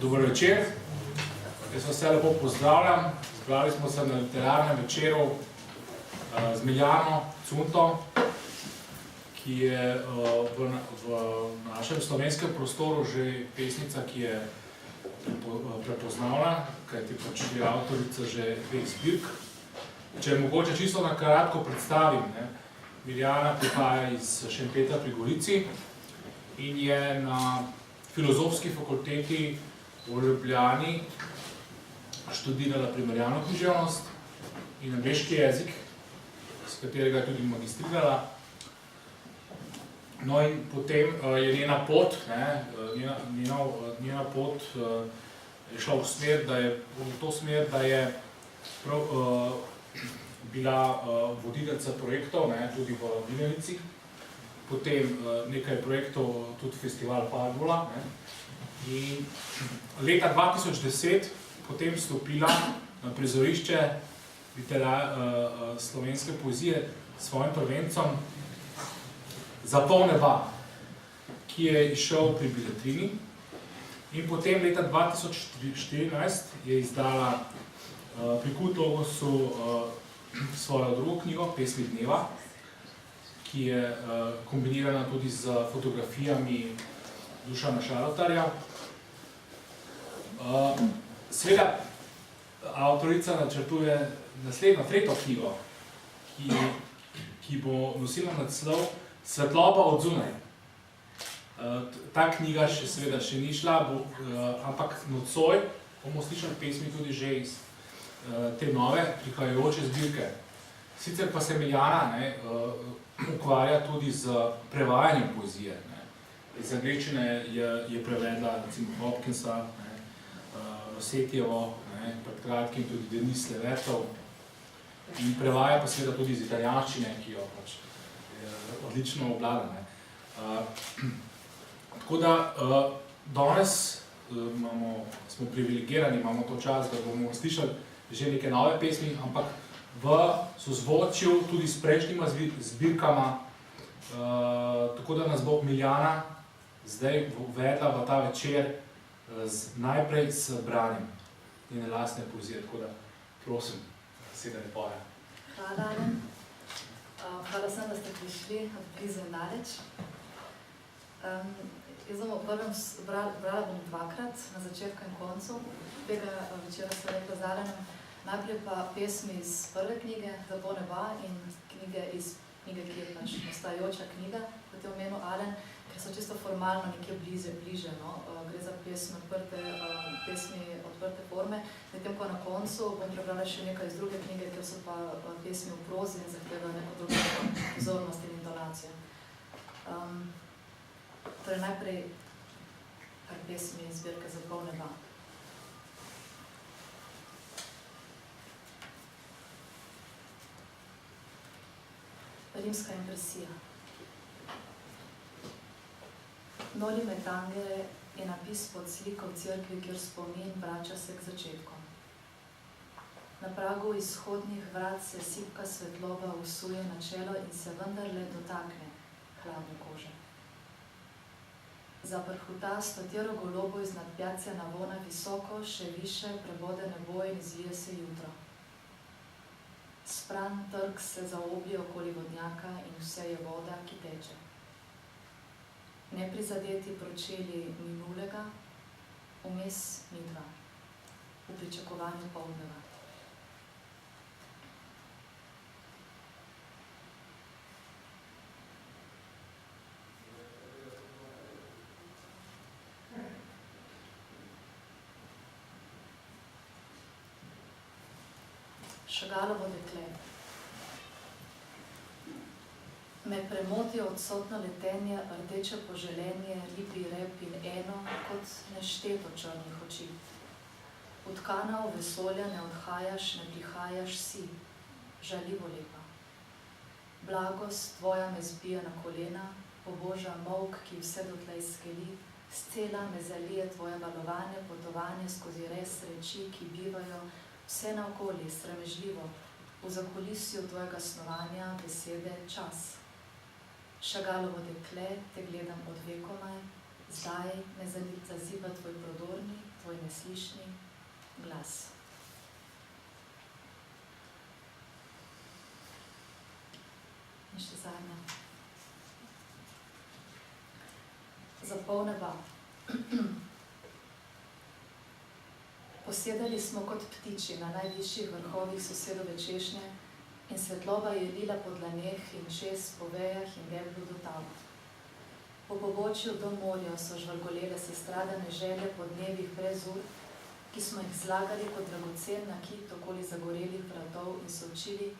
Dober večer. Jaz vse lepo pozdravljam. Zbrali smo se na literarnem večeru z Miljano Cunto, ki je v našem slovenskem prostoru že pesnica, ki je prepoznavna, kajti pač je avtorica že dveh zbirk. Če mogoče čisto na kratko predstavim, Miljana prihaja iz Šempetra pri Gorici in je na Filozofski fakulteti v Ljubljani študirala primerjalno književnost in angleški jezik, s katerega je tudi magistrirala. No in potem je njena pot, njena pot je šla v to smer, da je bila voditeljica projektov, tudi v Vinjanici, potem nekaj projektov, tudi festival Padula. In leta 2010 potem stopila na prizorišče slovenske poezije s svojim prvencem Zapol neba, ki je izšel pri Beletrini. In potem leta 2014 je izdala pri Kult Logosu svojo drugo knjigo, Pesmi dneva, ki je kombinirana tudi z fotografijami Dušana Šarotarja. Seveda, avtorica načrtuje naslednjo, tretjo knjigo, ki bo nosila naslov Svetloba od zunaj. Ta knjiga seveda še ni šla, ampak nocoj bomo slišali pesmi tudi že iz te nove prihajajoče zbirke. Sicer pa se Miljana ukvarja tudi z prevajanjem poezije. Iz angleščine je prevedla recimo Hopkinsa, Rosetjevo, pred kratkim tudi Denis Levertov, in prevaja pa seveda tudi iz italijanščine, ki jo pač odlično obvlada. Tako da danes smo privilegirani, imamo to čas, da bomo slišali že neke nove pesmi, ampak v sozvočju tudi s prejšnjima zbirkama, tako da nas bo Miljana zdaj uvedla v ta večer najprej s branjem njene lastne poezije, tako da prosim, sedaj lepoja. Hvala, Alen. Hvala vsem, da ste prišli od blizu in daleč. Jaz bom brala dvakrat, na začetku in koncu tega večera, sem rekla z Alenem. Najprej pa pesmi iz prve knjige, Zapol neba, in knjige, ki je pač nastajajoča knjiga, kot je omenil Alen, ker so čisto formalno nekje bliže. Gre za pesmi odprte forme, medtem ko na koncu bom prebrala še nekaj iz druge knjige, ker so pa pesmi v prozi in zahtevajo neko drugo pozornost in intonacijo. Torej najprej par pesmi iz zbirke Zapol neba. Rimska impresija. Noli me tangere je napis pod sliko v cerkvi, kjer spomin vrača se k začetkom. Na pragu izhodnih vrat se sipka svetloba usuje na čelo in se vendarle dotakne hladne kože. Zaprhuta stotero golobov iznad pjace navona visoko, še više prebode nebo in izvije se jutro. Spran trg se zaoblje okoli vodnjaka in vse je voda, ki teče. Neprizadeti pročeli minulega, vmes midva, v pričakovanju poldneva. Šagalovo dekle. Me premoti odsotno letenje, rdeče poželenje, lipi rep in eno, kot nešteto črnih oči. Utkana v vesolja ne odhajaš, ne prihajaš si, žaljivo lepa. Blagost tvoja me zbija na kolena, poboža molk, ki vse dotlej skeli, scela me zalije tvoje valovanje, potovanje skozi res reči, ki bivajo vse naokoli, sramežljivo, v zakulisju tvojega snovanja, besede, čas. Šagalovo dekle, te gledam od vekomaj, zdaj me zaziba tvoj prodorni, tvoj neslišni glas. In še zadnja. Zapol neba. Posedali smo kot ptiči na najvišjih vrhovih sosedove češnje in svetloba je lila po dlaneh in čez po vejah in deblu do tal. Po pobočju do morja so žvalgolele sestradane želje po dnevih brez ur, ki smo jih zlagali kot dragocen nakit okoli zagorelih vratov in so učili,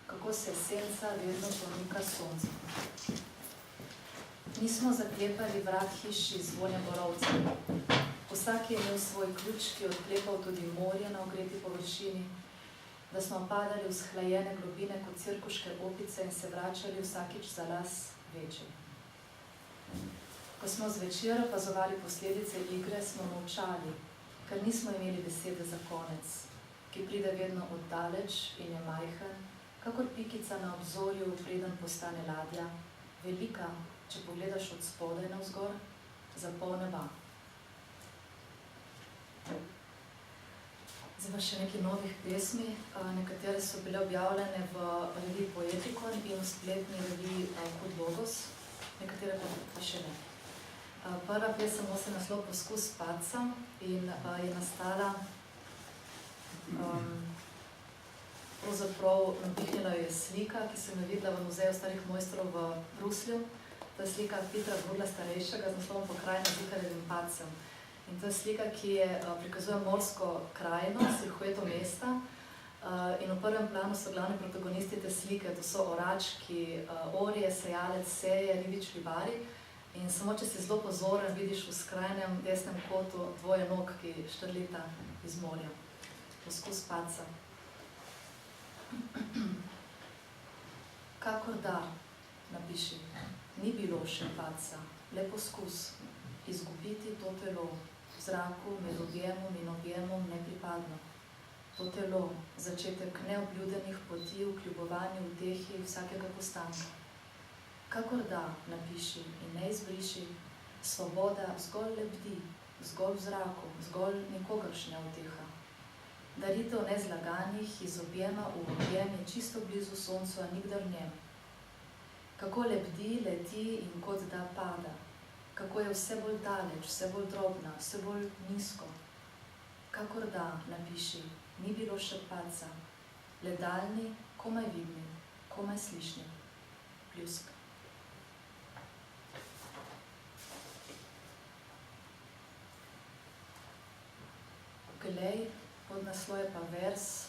kako se senca vedno pomika soncu. Nismo zaklepali vrat hiši z vonjem borovcev. Vsak je imel svoj ključ, ki je odklepal tudi morje na ogreti površini, da smo padali v shlajene globine kot cirkuške opice in se vračali vsakič za las večji. Ko smo zvečer opazovali posledice igre, smo molčali, ker nismo imeli besede za konec, ki pride vedno oddaleč in je majhen, kakor pikica na obzorju, preden postane ladja, velika, če pogledaš od spodaj navzgor, zapol neba. Zdaj pa še nekaj novih pesmi, nekatere so bile objavljene v reviji Poetikon in v spletni reviji Kud Logos, nekatere pa še ne. Prva pesem nosi naslov Poskus padca in je nastala, pravzaprav napihnila jo je slika, ki sem jo videla v Muzeju starih mojstrov v Bruslju. To je slika Petra Bruegla starejšega z naslovom Pokrajina z Ikarjevim padcem. In to je slika, ki prikazuje morsko krajino, silhueto mesta. In v prvem planu so glavni protagonisti te slike, to so orački, orje, sejalec, seje, ribič, ribari. In samo, če si zelo pozoren, vidiš v skrajnem desnem kotu dvoje nog, ki štrlita iz morja. Poskus padca. Kakor da, napiši, ni bilo še padca, le poskus, izgubiti to telo, v zraku, med objemom in objemom nepripadno. To telo, začetek neobljudenih poti v kljubovanju vdehi vsakega postanka. Kakor da, napiši in ne izbriši, svoboda zgolj lebdi, zgolj v zraku, zgolj nikogaršnja vdeha. Daritev nezlaganih iz objema v objem je čisto blizu soncu, a nikdar v njem. Kako lebdi, leti in kot da pada. Kako je vse bolj daleč, vse bolj drobna, vse bolj nizko. Kakor da, napiši, ni bilo še padca. Le daljni, komaj vidni, komaj slišni. Pljusk. Glej, podnaslov je pa vers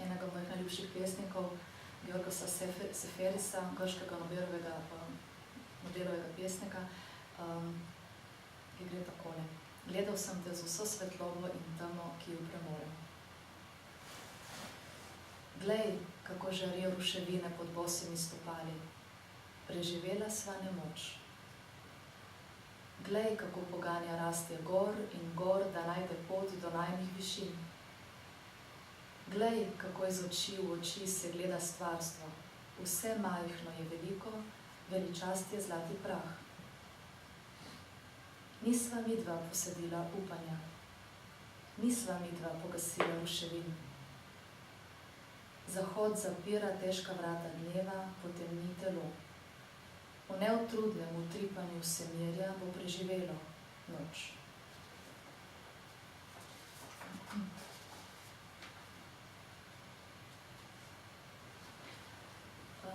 enega mojih najljubših pesnikov, Georgosa Seferisa, grškega Nobelovega pesnika, ki gre takole. Gledal sem te z vso svetlobo in temo, ki jo premorem. Glej, kako žarijo ruševine pod bosimi stopali. Preživela sva nemoč. Glej, kako poganja rastje gor in gor, da najde pot do najnih višin. Glej, kako iz oči v oči se gleda stvarstvo. Vse majhno je veliko, veličast je zlati prah. Nisva midva posadila upanja. Nisva midva pogasila ruševin. Zahod zapira težka vrata dneva, potemni telo. V neutrudnem utripanju vsemirja bo preživelo noč.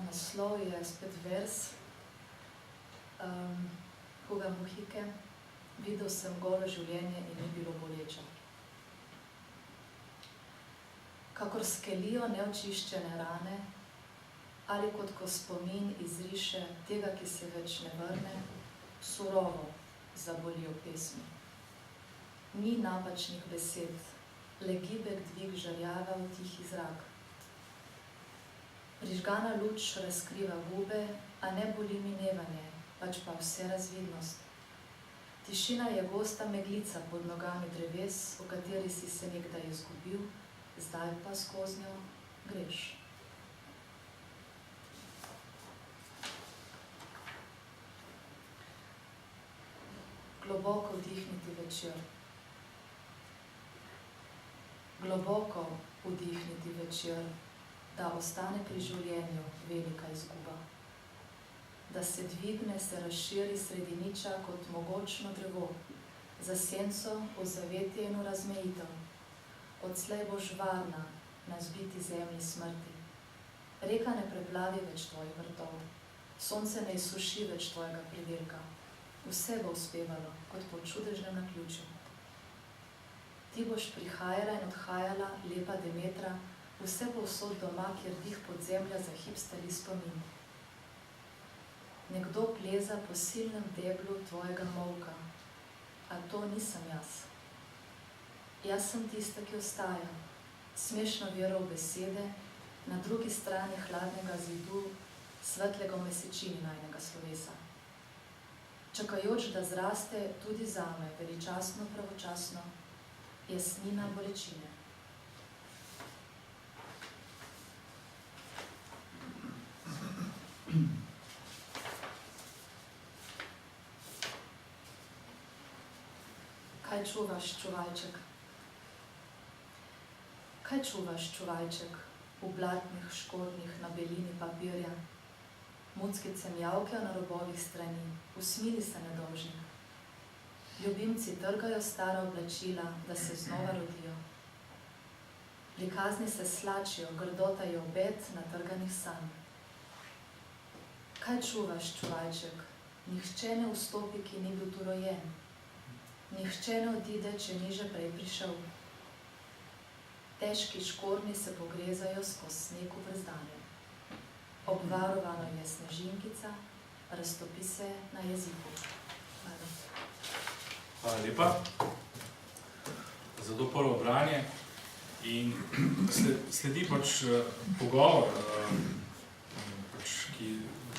Naslov je spet vers Huga Muhike. Videl sem golo življenje in ni bilo boleče. Kakor skelijo neočiščene rane, ali kot ko spomin izriše tega, ki se več ne vrne, surovo zabolijo pesmi. Ni napačnih besed, le gibek dvig žarjava v tihi zrak. Prižgana luč razkriva gube, a ne boli minevanje, pač pa vse razvidnost. Tišina je gosta meglica pod nogami dreves, v kateri si se nekdaj izgubil, zdaj pa skoznjo greš. globoko vdihniti večer. Globoko vdihniti večer, da ostane pri življenju velika izguba. Da se dvigne, se razširi sredi niča kot mogočno drevo, za senco v zavetje in v razmejitev. Odslej boš varna na zbiti zemlji smrti. Reka ne preplavi več tvojih vrtov, sonce ne izsuši več tvojega pridelka. Vse bo uspevalo, kot po čudežnem naključju. Ti boš prihajala in odhajala, lepa Demetra, vse povsod doma, kjer dih podzemlja za hip stali spomin. Nekdo pleza po silnem deblu tvojega molka, a to nisem jaz. Jaz sem tista, ki ostaja, smešno vero v besede, na drugi strani hladnega zidu, svetlega v mesečini najnega slovesa. Čakajoč, da zraste tudi zame, veličastno, pravočasno, jasnina bolečine. Kaj čuvaš, čuvajček? Kaj čuvaš, čuvajček, v blatnih škornjih na belini papirja? Muckice mjavkajo na robovih strani, usmili se nedolžni. Ljubimci trgajo stara oblačila, da se znova rodijo. Prikazni se slačijo, grdota je obet natrganih sanj. Kaj čuvaš, čuvajček? Nihče ne vstopi, ki ni bil tu rojen. Nihče ne odide, če ni že prej prišel. Težki škornji se pogrezajo skozi sneg v brezdanju. Obvarovano je snežinkica, raztopi se na jeziku. Hvala. Hvala lepa za to prvo branje. In sledi pač pogovor,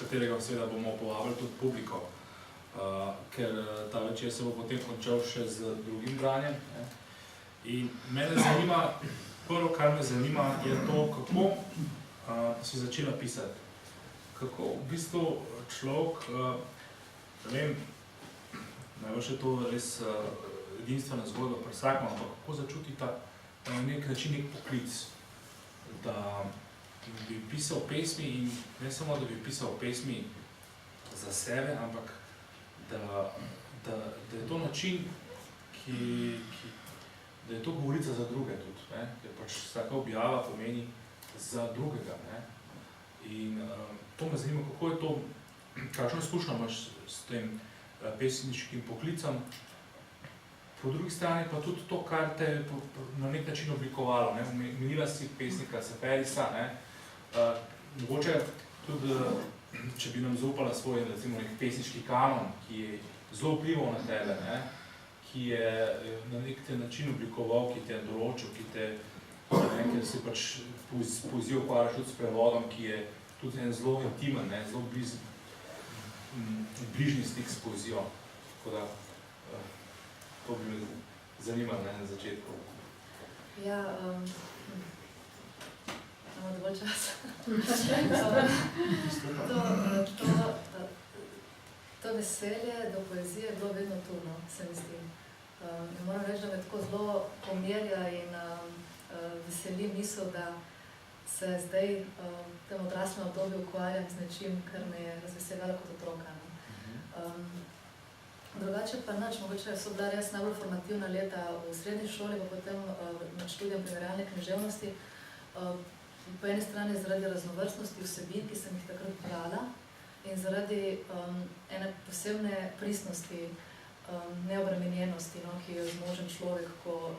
katerega seveda bomo povabili tudi publiko, ker ta večer se bo potem končal še z drugim branjem. In mene zanima, prvo, kar me zanima, je to, kako si začela pisati. Kako v bistvu človek, ne vem, najbolj je to res edinstvena zgodba pri vsakem, ampak kako začuti na nek način nek poklic, da bi pisal pesmi in ne samo, da bi pisal pesmi za sebe, ampak da je to način, da je to govorica za druge tudi, ker pač vsaka objava pomeni za drugega. In to me zanima, kako je to, kakšno izkušnjo imaš s tem pesniškim poklicem, po drugi strani pa tudi to, kar te je na nek način oblikovalo. Menila si pesnika Seferisa, mogoče tudi, če bi nam zaupala svoj, recimo, nek pesniški kanon, ki je zelo vplival na tebe, ki je na nek način oblikoval, ki te je določil, ker si pač poezijo ukvarjaš tudi s prevodom, ki je tudi en zelo intimen, zelo bližnji stik s poezijo. Tako da, to bi me zanimalo na začetku. Ja, imamo dovolj časa. To veselje do poezije je bilo vedno tu, se mi zdi. Moram reči, da me tako zelo pomirja in veseli misel, da se zdaj v tem odraslem obdobju ukvarjam z nečim, kar me je razveseljalo kot otroka. Drugače pa nič, mogoče so bila res najbolj formativna leta v srednji šoli, pa potem med študijem primerjalne književnosti. Po eni strani zaradi raznovrstnosti vsebin, ki sem jih takrat brala, in zaradi ene posebne pristnosti, neobremenjenosti, ki jo zmožen človek, ko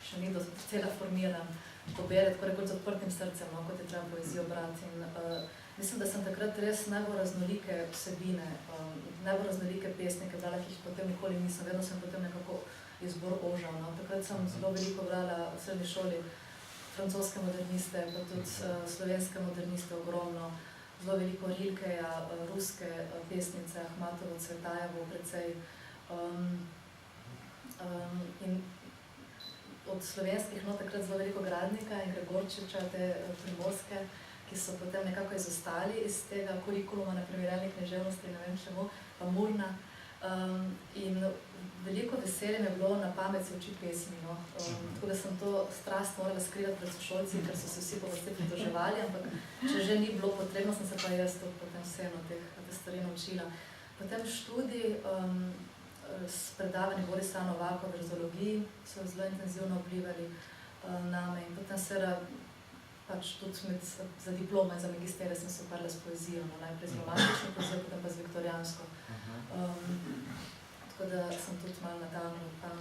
še ni docela formiran, ko bere tako rekoč z odprtim srcem, kot je treba poezijo brati. Mislim, da sem takrat res najbolj raznolike vsebine, najbolj raznolike pesnike brala, ki jih potem nikoli nisem, vedno sem potem nekako izbor ožal. Takrat sem zelo veliko brala v srednji šoli francoske moderniste, pa tudi slovenske moderniste ogromno, zelo veliko Rilkeja, ruske pesnice, Ahmatovo, Cvetajevo precej. In od slovenskih takrat zelo veliko Gradnika in Gregorčiča, te primorske, ki so potem nekako izostali iz tega kurikuluma na primerjalni književnosti, ne vem čemu, pa Murna. In veliko veselje mi je bilo na pamet se učiti pesmi. No. Tako da sem to strast morala skrivati pred sošolci, ker so se vsi po vrsti pritoževali, ampak če že ni bilo potrebno, sem se pa jaz potem vseeno te stvari naučila. Potem študij s predavanjem Borisa Novaka o verzologiji so zelo intenzivno vplivali name in potem seveda pač tudi za diplome in za magisterij sem se ukvarjala s poezijo, no, najprej z romantično poezijo, potem pa z viktorijansko. Tako da sem tudi malo na ta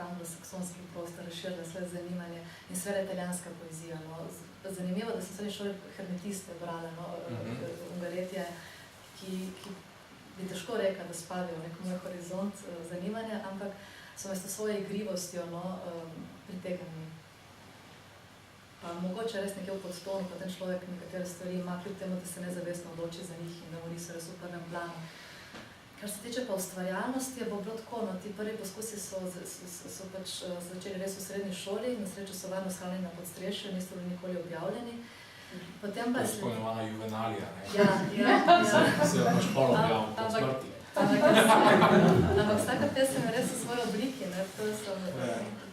anglosaksonski prostor razširila svoje zanimanje in seveda italijanska poezija. No. Zanimivo, da sem v srednji šoli hermetiste brala, no, Ungaretije, ki bi težko rekla, da spadajo v nek moj horizont zanimanja, ampak so me s svojo igrivostjo pritegnili. Mogoče res nekje v podtonu, potem človek nekatere stvari ima, kljub temu, da se nezavestno odloči za njih in da mu niso res v prvem planu. Kar se tiče pa ustvarjalnosti, je bilo tako, no, ti prvi poskusi so pač začeli res v srednji šoli, na srečo so varno shranjeni na podstrešju, niso bili nikoli objavljeni. Potem pa je spomnjena Juvenalija, ne? Ja. Se je pač pol objavil po smrti. Ampak vsaka pesem je res v svoji obliki, ne?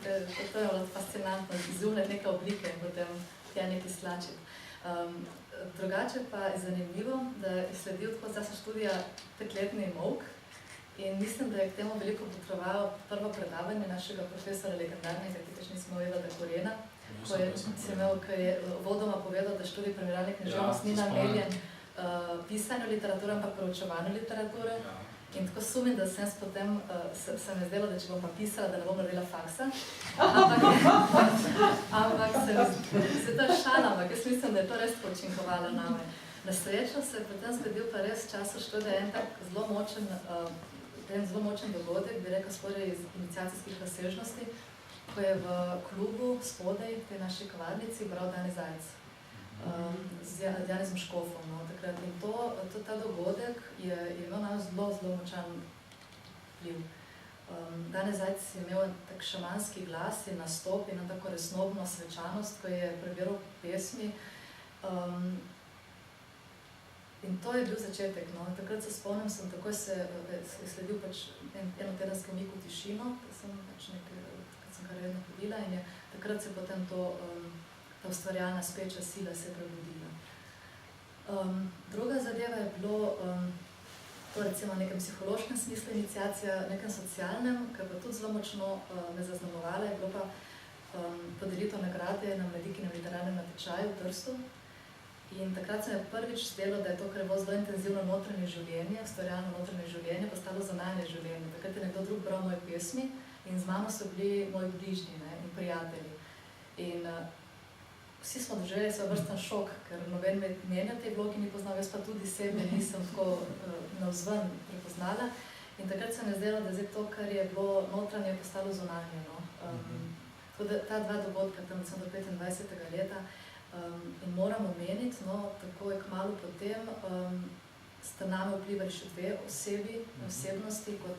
To je bilo fascinantno, izumljati neke oblike in potem tja nekaj slačiti. Drugače pa je zanimivo, da je sledil tako zase študija 5-letni molk in mislim, da je k temu veliko potrebovalo prvo predavanje našega profesora legendarnega, ki tež nismo Evada Korena, ki je vodoma povedal, da študij primerjalne književnost ni namenjen pisanju literature, ampak preučevanju literature. In tako sumim, da sem potem se mi zdelo, da če bom pa pisala, da ne bom naredila faksa. Ampak se to je šala, ampak jaz mislim, da je to res učinkovalo name. Na srečo se je potem zgodil pa res v času študija en tak zelo močen dogodek, bi rekel spodaj iz iniciacijskih razsežnosti, ko je v klubu spodaj, v tej naši kavarnici, bral Dani Zajc. Z Janezom Škofom, no, takrat. In ta dogodek je imel nam zelo močan vpliv. Dani Zajc je imel tak šamanski glas in nastop in tako resnobno svečanost, ko je prebiral pesmi. In to je bil začetek, no. Takrat se spomnim, sem takoj sledil pač enotedenski umik v tišino, kad sem kar redno hodila in je takrat se potem ta ustvarjalna speča sila se je prebudila. Druga zadeva je bilo, to recimo v nekem psihološkem smislu iniciacija, nekem socialnem, kar pa tudi zelo močno me zaznamovala, je bilo pa podelitev nagrade na Mladikinem literarnem natečaju v Trstu. In takrat se mi je prvič zdelo, da je to, kar je bilo zelo intenzivno notranje življenje, ustvarjalno notranje življenje, postalo zunanje življenje. Takrat je nekdo drug bral moje pesmi in z mano so bili moji bližnji, ne, in prijatelji. In vsi smo doživeli svoj vrsten šok, ker noben mnenja tej vlogi ni poznal, jaz pa tudi sebe nisem tako navzven prepoznala. In takrat se mi je zdelo, da zdaj to, kar je bilo notranje, je postalo zunanje. No. Tako da ta dva dogodka, tam sem do 25. leta, in moram omeniti, no, tako je kmalu potem, sta name vplivali še dve osebnosti, kot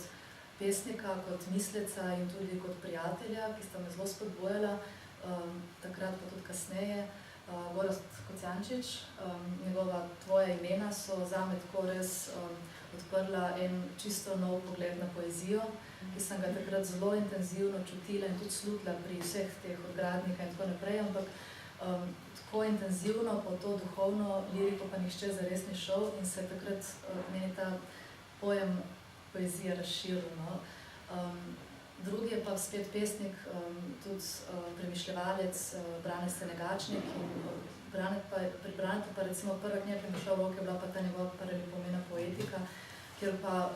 pesnika, kot misleca in tudi kot prijatelja, ki sta me zelo spodbujala. Takrat pa tudi kasneje, Gorazd Kocijančič, njegova Tvoja imena so zame tako res odprla en čisto nov pogled na poezijo, ki sem ga takrat zelo intenzivno čutila in tudi slutila pri vseh teh od Gradnika in tako naprej, ampak tako intenzivno po to duhovno liriko pa nihče zares ni šel in se je takrat meni ta pojem poezije razširil. No. Drugi je pa spet pesnik, tudi premišljevalec Brane Senegačnik in pri Branetu pa recimo prva knjiga, ki mi šla v roke, je bila pa ta njegova paralipomena poetika, kjer pa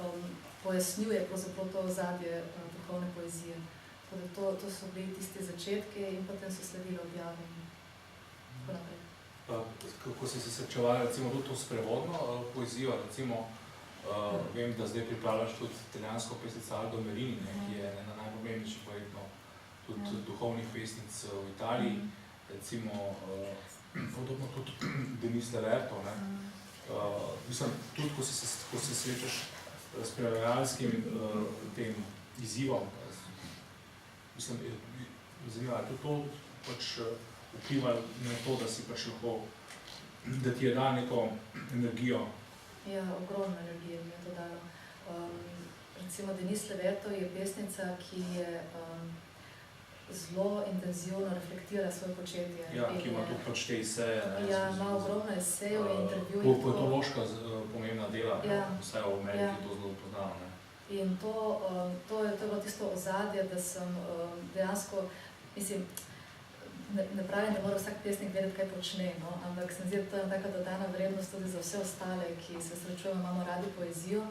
pojasnjuje pravzaprav to ozadje duhovne poezije. Tako da to so bili tisti začetki in potem so sledili objave in tako naprej. Kako si se srečevala recimo tudi to s prevodno poezijo, recimo vem, da zdaj pripravljaš tudi italijansko pesnico Aldo Merini, ki je ena najpomembnejših verjetno tudi duhovnih pesnic v Italiji, recimo podobno tudi Denis Levertov, ne. Mislim, tudi ko se srečaš s prevajalskim tem izzivom, mislim, zanima, je to pač vpliva na to, da si pač lahko, da ti je dal neko energijo. Ja, ogromno energije mi je to dalo. recimo Denise Levertov je pesnica, ki je zelo intenzivno reflektira svoje početje. Ja, ki ima tudi pač te eseje. Ja, ima ogromno esejev in intervjujev. Poetološka pomembna dela, Ja. vse v Ameriki to zelo poznamo. In to je bilo tisto ozadje, da sem dejansko, mislim, ne pravim, da mora vsak pesnik vedeti, kaj počne, no? Ampak se mi zdi, da to je taka dodana vrednost tudi za vse ostale, ki se srečujemo, imamo radi poezijo,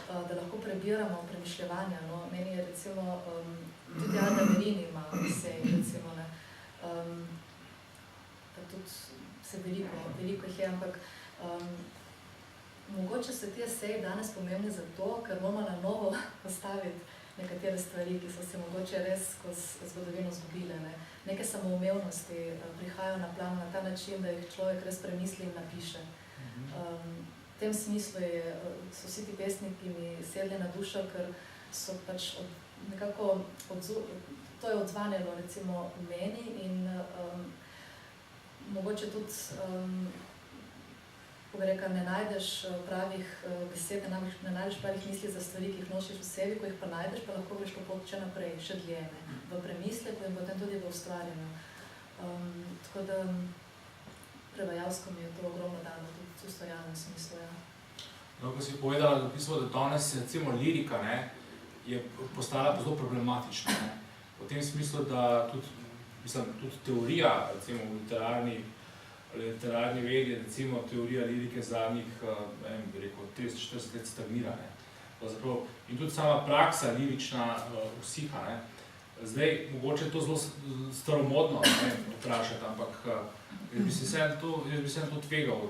da lahko prebiramo premišljevanja. No? Meni je recimo, tudi Alda Merini ima esej, recimo, ne? Da tudi se veliko jih je, ampak mogoče so ti eseji danes pomembni zato, ker bomo na novo postaviti nekatere stvari, ki so se mogoče res skozi zgodovino zgubile. Ne? Neke samoumevnosti prihajajo na plan na ta način, da jih človek res premisli in napiše. V tem smislu so vsi ti pesniki mi sedli na dušo, ker so pač nekako to je odzvanjalo recimo v meni in mogoče tudi ko bi rekla, ne najdeš pravih besed, ne najdeš pravih misli za stvari, ki jih nosiš v sebi, ko jih pa najdeš, pa lahko greš to pot še naprej, še dlje, v premisleku in potem tudi v ustvarjanju. Tako da prevajalsko mi je to ogromno dano, tudi v ustvarjalnem smislu. Ja. No, ko si povedala, da danes recimo lirika je postala zelo problematična. Ne? V tem smislu, da tudi teorija, recimo v literarni vedi, recimo teorija lirike zadnjih, bi rekel, 30-40 let stagnira. In tudi sama praksa lirična usiha. Ne? Zdaj, mogoče je to zelo staromodno vprašati, ampak jaz bi se to tvegal.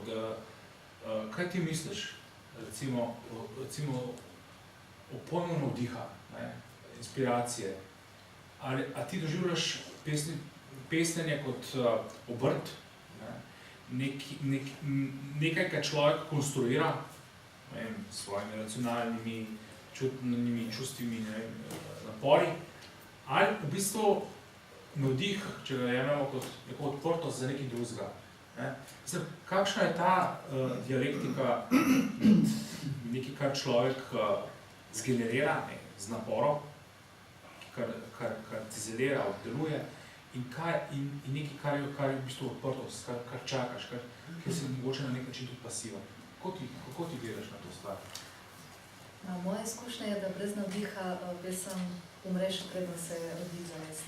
Kaj ti misliš, recimo o pojmu navdiha, inspiracije? A ti doživljaš pesnjenje kot obrt? Nekaj, kar človek konstruira s svojimi racionalnimi, čustvimi napori, ali v bistvu navdih, če ga jemljamo kot neko odprtost za nekaj drugega. Kakšna je ta dialektika nekaj, kar človek zgenerira z naporom, kar cizelira, obdeluje, in nekaj, kar je v bistvu odprtost, kar čakaš, kar si mogoče na nek način tudi pasiva. Kako ti gledaš na to stvar? Moja izkušnja je, da brez navdiha pesem umre še predno se rodi zares.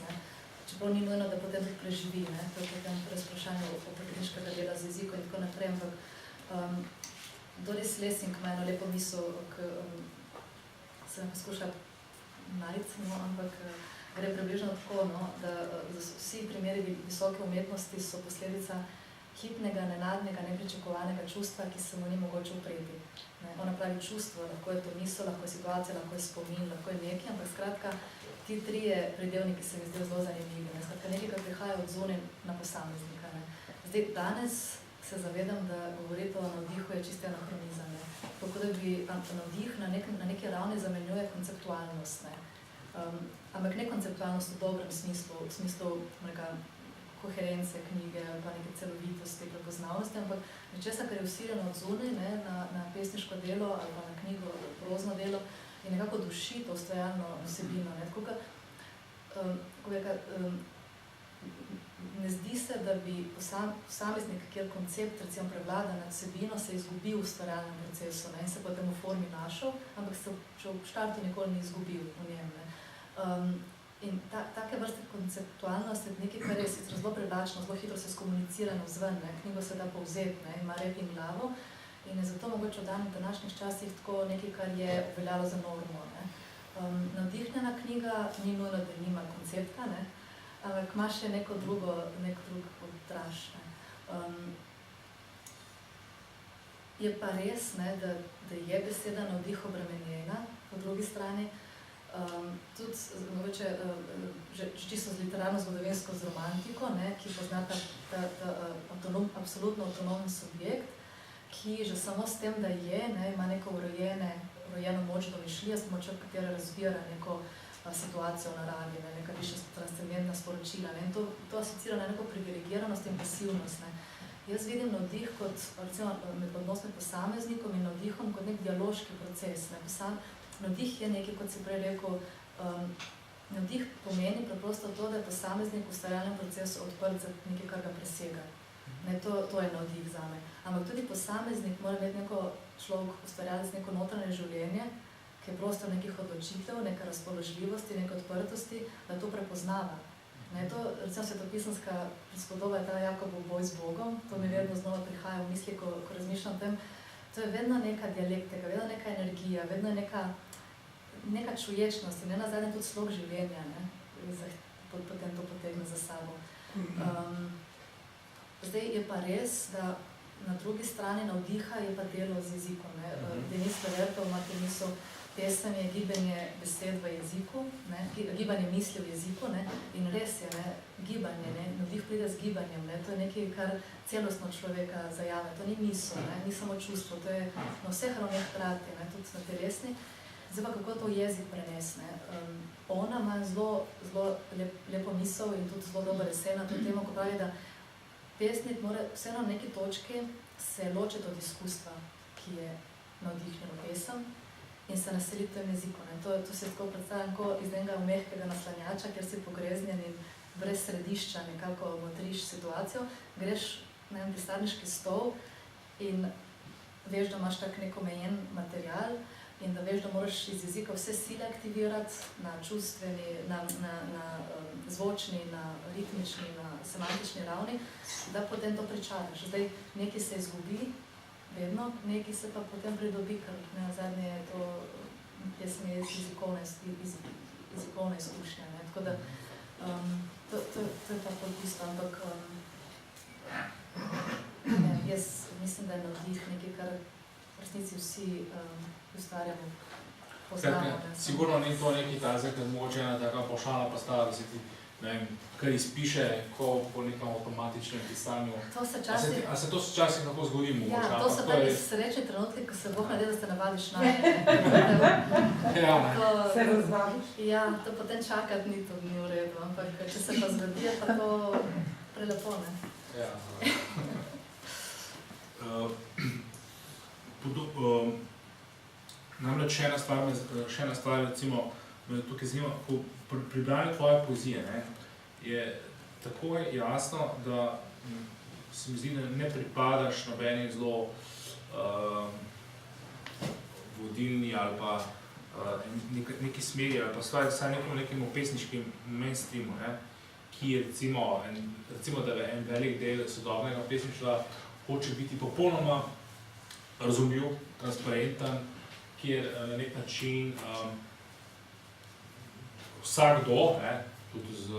Čeprav ni nujno, da potem tudi preživi. To je potem razprašanje o tehničkega dela z jezikom in tako naprej. Ampak Doris Lessing ima eno lepo misel, ki sem poskušala najti, ampak gre približno tako, da vsi primeri visoke umetnosti so posledica hipnega, nenadnega, nepričakovanega čustva, ki se mu ni mogoče upreti. Ona pravi čustvo, lahko je to misel, lahko je situacija, lahko je spomin, lahko je nekaj, ampak skratka, ti trije pridevniki se mi zdijo zelo zanimivi. Skratka, nekaj, kar prihaja od zunaj na posameznika. Zdaj, danes se zavedam, da govoriti o navdihu je čisti anahronizem. Tako da bi navdih na neki ravni zamenjuje konceptualnost. Ampak ne konceptualnost v dobrem smislu, v smislu koherence knjige ali pa neke celovitosti, prepoznavnosti, ampak nečesa, kar je vsiljeno od zunaj na pesniško delo ali pa na knjigo, prozno delo, je nekako duši to ustvarjalno vsebino. Ne zdi se, da bi posameznik, kjer koncept recimo prevlada nad vsebino, se izgubil v ustvarjalnem procesu in se potem v formi našel, ampak se v štartu nikoli ni izgubil v njem. In take vrste konceptualnost je nekaj, kar je sicer zelo privlačno, zelo hitro se skomunicira navzven, knjigo se da povzeti, ima rep in glavo in je zato mogoče v današnjih časih tako nekaj, kar je veljalo za normo. Navdihnjena knjiga ni nujno, da nima koncepta, ampak ima še nek drug odraž. Je pa res, da je beseda navdih obremenjena, po drugi strani, tudi mogoče že čisto z literarno-zgodovinsko z romantiko, ki pozna ta absolutno avtonomen subjekt, ki že samo s tem, da ima neko urojeno moč domišljije, s pomočjo katere razbira neko situacijo v naravi, neka više transcendentna sporočila. In to asocira na neko privilegiranost in pasivnost. Jaz vidim navdih kot, recimo, med odnos med posameznikom in navdihom kot nek dialoški proces. Navdih je nekaj, kot si prej rekel, navdih pomeni preprosto to, da je posameznik v ustvarjalnem procesu odprt za nekaj, kar ga presega. Ne, to je navdih zame. Ampak tudi posameznik mora imeti človek ustvarjalec neko notranje življenje, ki je prostor nekih odločitev, neke razpoložljivosti, neke odprtosti, da to prepoznava. Ne, to, recimo svetopisemska prispodoba je ta Jakobov boj z Bogom, to mi vedno znova prihaja v misli, ko razmišljam o tem. To je vedno neka dialektika, vedno neka energija, vedno neka čuječnost in nenazadnje tudi slog življenja, ne, potem to potegne za sabo. Zdaj je pa res, da na drugi strani navdiha je pa delo z jezikom. Denis Prevertov ima te misel, pesem je gibanje besed v jeziku, ne, gibanje misli v jeziku, ne, in res je, ne, gibanje, ne, navdih pride z gibanjem, ne, to je nekaj, kar celostno človeka zajame, to ni misel, ne, ni samo čustvo, to je na vseh ravneh hkrati, ne, tudi na telesni. Zdaj pa kako to jezik prenesne. Ona ima zelo lepo misel in tudi zelo dober esej na to temo, ko pravi, da pesnik mora vseeno na neki točki se ločiti od izkustva, ki je navdihnilo pesem in se naseliti v tem jeziku. To se tako predstavljam, ko iz enega mehkega naslanjača, kjer si pogreznjen in brez središča nekako motriš situacijo, greš na en pisarniški stol in veš, da imaš tak nek omejen material in da veš, da moraš iz jezika vse sile aktivirati na čustveni, na zvočni, na ritmični, na semantični ravni, da potem to pričaraš. Zdaj, nekaj se izgubi, vedno, nekaj se pa potem pridobi, ker nazadnje je to pesem jezikovna izkušnja. Ne? Tako da, to je pa tisto, ampak jaz mislim, da je navdih nekaj, kar v resnici vsi ustvarjamo, poznamo. Sigurno ni to nekaj tazga, ker mogoče ena taka pošalna postava, da se ti, ne vem, kar izpiše, ko po nekem avtomatičnem pisanju. To se časih... A se to včasih lahko zgodi mogoče? Ja, to so taki srečni trenutki, ko se Bog nadeva, da se navadiš na Se razvadiš? Ja, to potem čakati ni v redu, ampak če se pa zgodi, je pa to prelepo, ne? Ja. Namreč še ena stvar, recimo, me tukaj zanima, ko pri branju tvoje poezije, ne, je takoj jasno, da se mi zdi, da ne pripadaš nobeni zelo vodilni ali pa neki smeri ali pa vsaj nekemu pesniškim mainstreamu, ne, ki je recimo, da en velik del sodobnega pesništva hoče biti popolnoma razumljiv, transparenten, kjer na nek način vsakdo, tudi z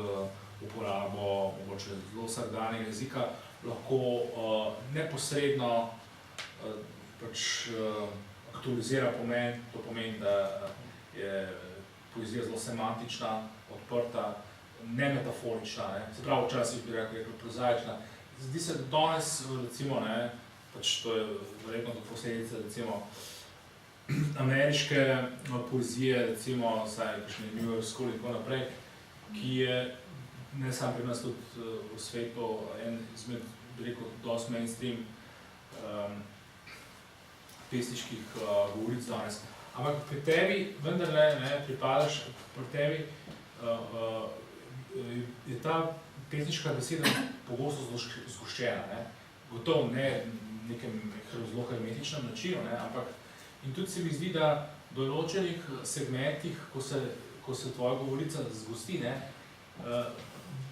uporabo mogoče zelo vsakdanjega jezika, lahko neposredno aktualizira pomen, to pomeni, da je poezija zelo semantična, odprta, ne metaforična, se pravi, včasih bi rekel prozaična. Zdi se, da danes, recimo, to je verjetno tudi posledica, recimo, ameriške poezije, recimo, vsaj kakšne New York School in tako naprej, ki je, ne samo pri nas, tudi v svetu, en izmed, bi rekel, dosti mainstream pesniških govoric danes. Ampak pri tebi vendarle pripadaš, pri tebi je ta pesniška beseda pogosto zgoščena, gotovo ne v nekem zelo hermetičnem načinu, ampak in tudi se mi zdi, da v določenih segmentih, ko se tvoja govorica zgosti,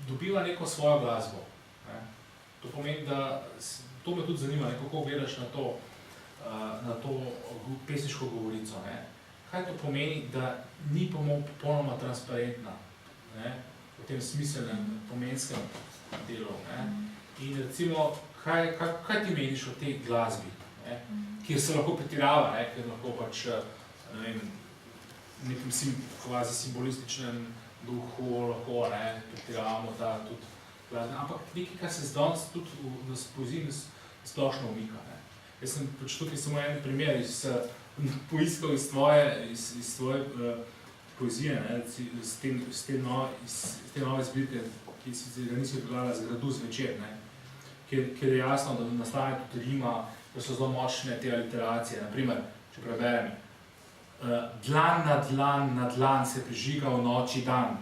dobiva neko svojo glasbo. To pomeni, da to me tudi zanima, kako gledaš na to pesniško govorico. Kaj to pomeni, da ni popolnoma transparentna v tem smiselnem, pomenskem delu. In recimo, kaj ti meniš o tej glasbi, kjer se lahko pretirava, ker lahko pač, ne vem, v nekem kvazi simbolističnem duhu lahko pretiravamo ta tudi glasbe, ampak nekaj, kar se danes tudi v poeziji splošno umika. Jaz sem pač tukaj samo en primer poiskal iz tvoje poezije, iz te nove zbirke, ki si ga nisi pregledala z Gradu zvečer, kjer je jasno, da nastane tudi rima, da so zelo močne te aliteracije. Naprimer, če preberem, dlan na dlan se prižiga v noči dan.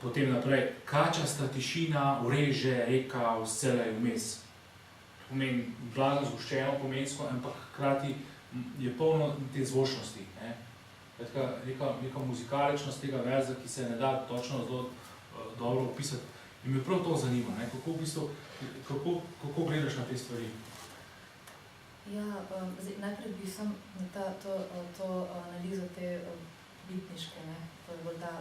Potem naprej, kačasta tišina ureže reka vselej vmes. Pomeni blazno zgoščeno pomensko, ampak hkrati je polno te zvočnosti. Neka muzikaličnost tega verza, ki se ne da točno zelo dobro opisati. In me prav to zanima, kako gledaš na te stvari? Ja, najprej bi sem na to analizo te bitniške, to je bolj ta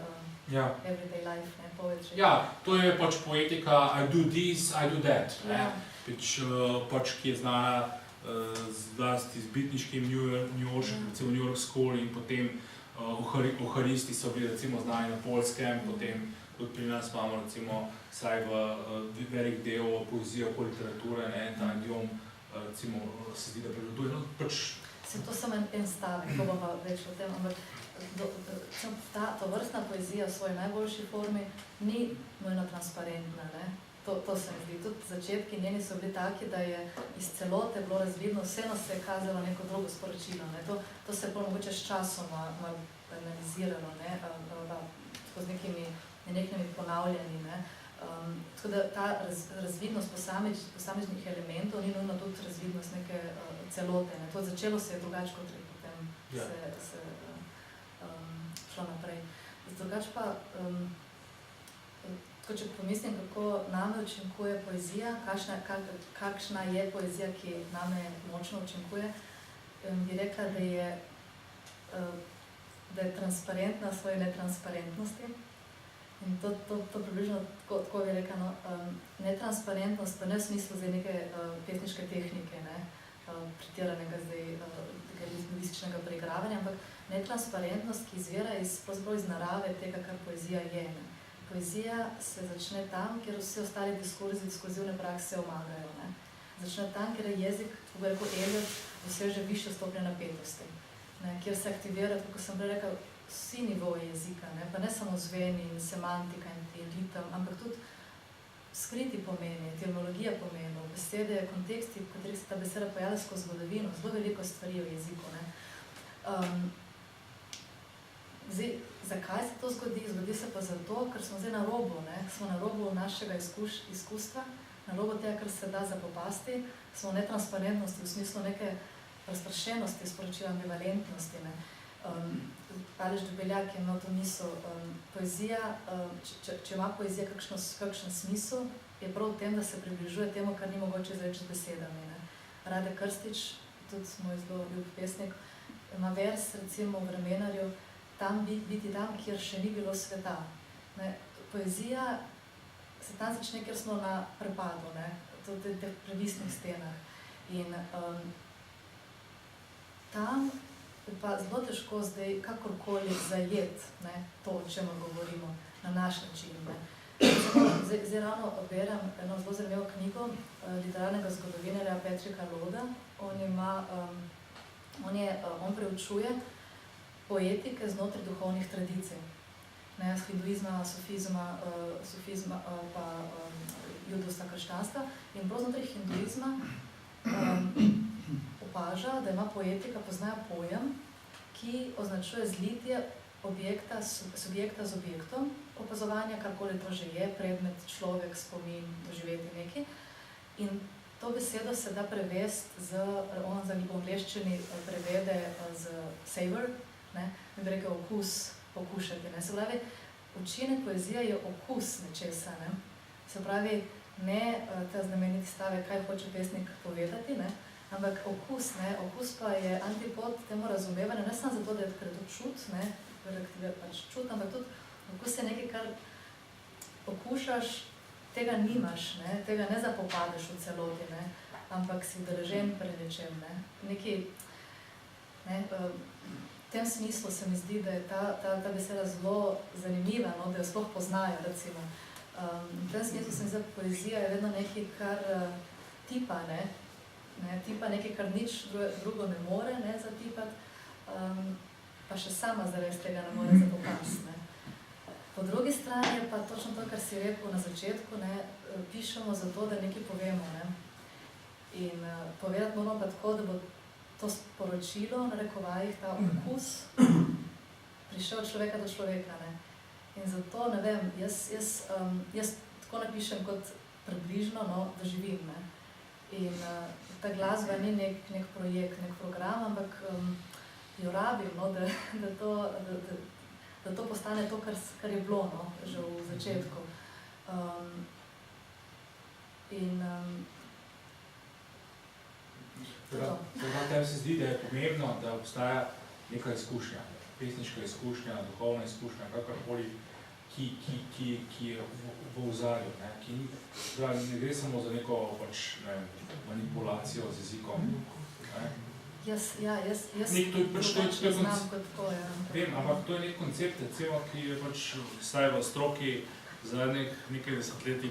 everyday life, poetry. Ja, to je pač poetika I do this, I do that, pač ki je znana zlasti z bitniškim recimo New York School in potem oharisti so bili recimo znani na Poljskem, potem tudi pri nas imamo recimo saj v velik del poezije okoli literature, ta idiom recimo se zdi, da prevladuje, Se to samo en stavek, ko bom pa več o tem, ampak ta vrstna poezija v svoji najboljši formi ni nujno transparentna, to se mi zdi. Tudi začetki njeni so bili taki, da je iz celote bilo razvidno, vseeno se je kazalo neko drugo sporočilo. To se je bolj mogoče s časom analiziralo, skozi nekimi ponavljanji. Tako da ta razvidnost posameznih elementov ni nujno tudi razvidnost neke celote. To začelo se je drugače, kot je potem se šlo naprej. Drugače pa, če pomislim, kako name učinkuje poezija, kakšna je poezija, ki name močno učinkuje, bi rekla, da je transparentna v svoji netransparentnosti. In to približno tako bi rekla, netransparentnost, pa ne v smislu zdaj neke pesniške tehnike, pretiranega zdaj lingvističnega preigravanja, ampak netransparentnost, ki izvira pravzaprav iz narave tega, kar poezija je. Poezija se začne tam, kjer vsi ostali diskurzi, diskurzivne prakse omagajo. Začne tam, kjer je jezik, kako bi rekel Eliot, doseže višjo stopnjo napetosti. Kjer se aktivira, kako sem prej rekel, vsi nivoji jezika, pa ne samo zveni in semantika in ritem, ampak tudi skriti pomeni, etimologija pomeni, besede, konteksti, v katerih se ta beseda pojavlja skozi zgodovino, zelo veliko stvari v jeziku. Zdaj, zakaj se to zgodi? Zgodi se pa zato, ker smo zdaj na robu, smo na robu našega izkustva, na robu tega, kar se da zapopasti, smo v netransparentnosti, v smislu neke razprašenosti, sporočila ambivalentnosti. Aleš Debeljak je imel to misel, poezija, če ima poezija kakšen smisel, je prav v tem, da se približuje temu, kar ni mogoče izreči z besedami. Rade Krstič, tudi moj zelo ljub pesnik, ima vers, recimo v Vremenarju, biti tam, kjer še ni bilo sveta. Poezija se tam začne, kjer smo na prepadu, v teh previsnih stenah. In tam je pa zelo težko zdaj kakorkoli zajeti to, o čemer govorimo, na naš način. Zdaj ravno berem eno zelo zanimivo knjigo literarnega zgodovinarja Petrika Loda. On preučuje poetike znotraj duhovnih tradicij. Hinduizma, sufizma pa judovstva, krščanstva. In prav znotraj hinduizma opaža, da ima poetika, poznajo pojem, ki označuje zlitje subjekta z objektom opazovanja, karkoli to že je, predmet, človek, spomin, doživeti neki. In to besedo se da prevesti on za angleščini prevede z savor, bi rekel okus, okušati. Se pravi, učinek poezije je okus nečesa. Se pravi, ne ta znameniti stavek, kaj hoče pesnik povedati, ampak okus, okus pa je antipod temu razumevanju, ne samo zato, da je to čut, čut, ampak tudi okus je nekaj, kar okušaš, tega nimaš, tega ne zapopadeš v celoti, ampak si udeležen pri nečem. V tem smislu se mi zdi, da je ta beseda zelo zanimiva, da jo sploh poznajo, recimo. V tem smislu se mi zdi, da poezija je vedno nekaj, kar tipa, tipa nekaj, kar nič drugo ne more zatipati, pa še sama zares tega ne more zapopasti. Po drugi strani je pa točno to, kar si rekel na začetku, pišemo zato, da nekaj povemo. In povedati moramo pa tako, da bo to sporočilo, na rekovajih, ta okus, prišel od človeka do človeka. Ne. In zato, ne vem, jaz tako napišem kot približno, no, doživim. Ne. In ta glasba ni nek projekt, nek program, ampak jo rabim, no, da to postane to, kar je bilo, no, že v začetku. Tem se zdi, da je pomembno, da obstaja neka izkušnja, pesniška izkušnja, duhovna izkušnja, kakorkoli, ki je v ozadju, ne gre samo za neko manipulacijo z jezikom. Jaz znam kot tako, ja. Vem, ampak to je nek koncept, recimo, ki je vsaj v stroki zadnjih nekaj desetletij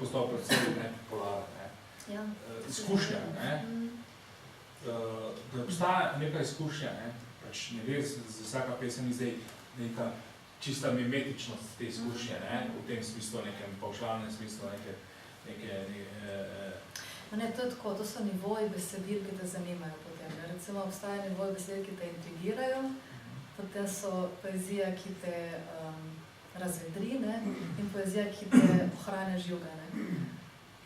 postal predvsem popularen. Izkušnja, da obstaja neka izkušnja, ne gre za vsaka pesem ni zdaj neka čista mimetičnost te izkušnje, v tem smislu, nekem pavšalnem smislu, Ne, to je tako, to so nivoji besedil, ki te zanimajo potem. Recimo obstaja nivoji besedil, ki te intrigirajo, potem so poezija, ki te razvedri, ne, in poezija, ki te ohranja živega.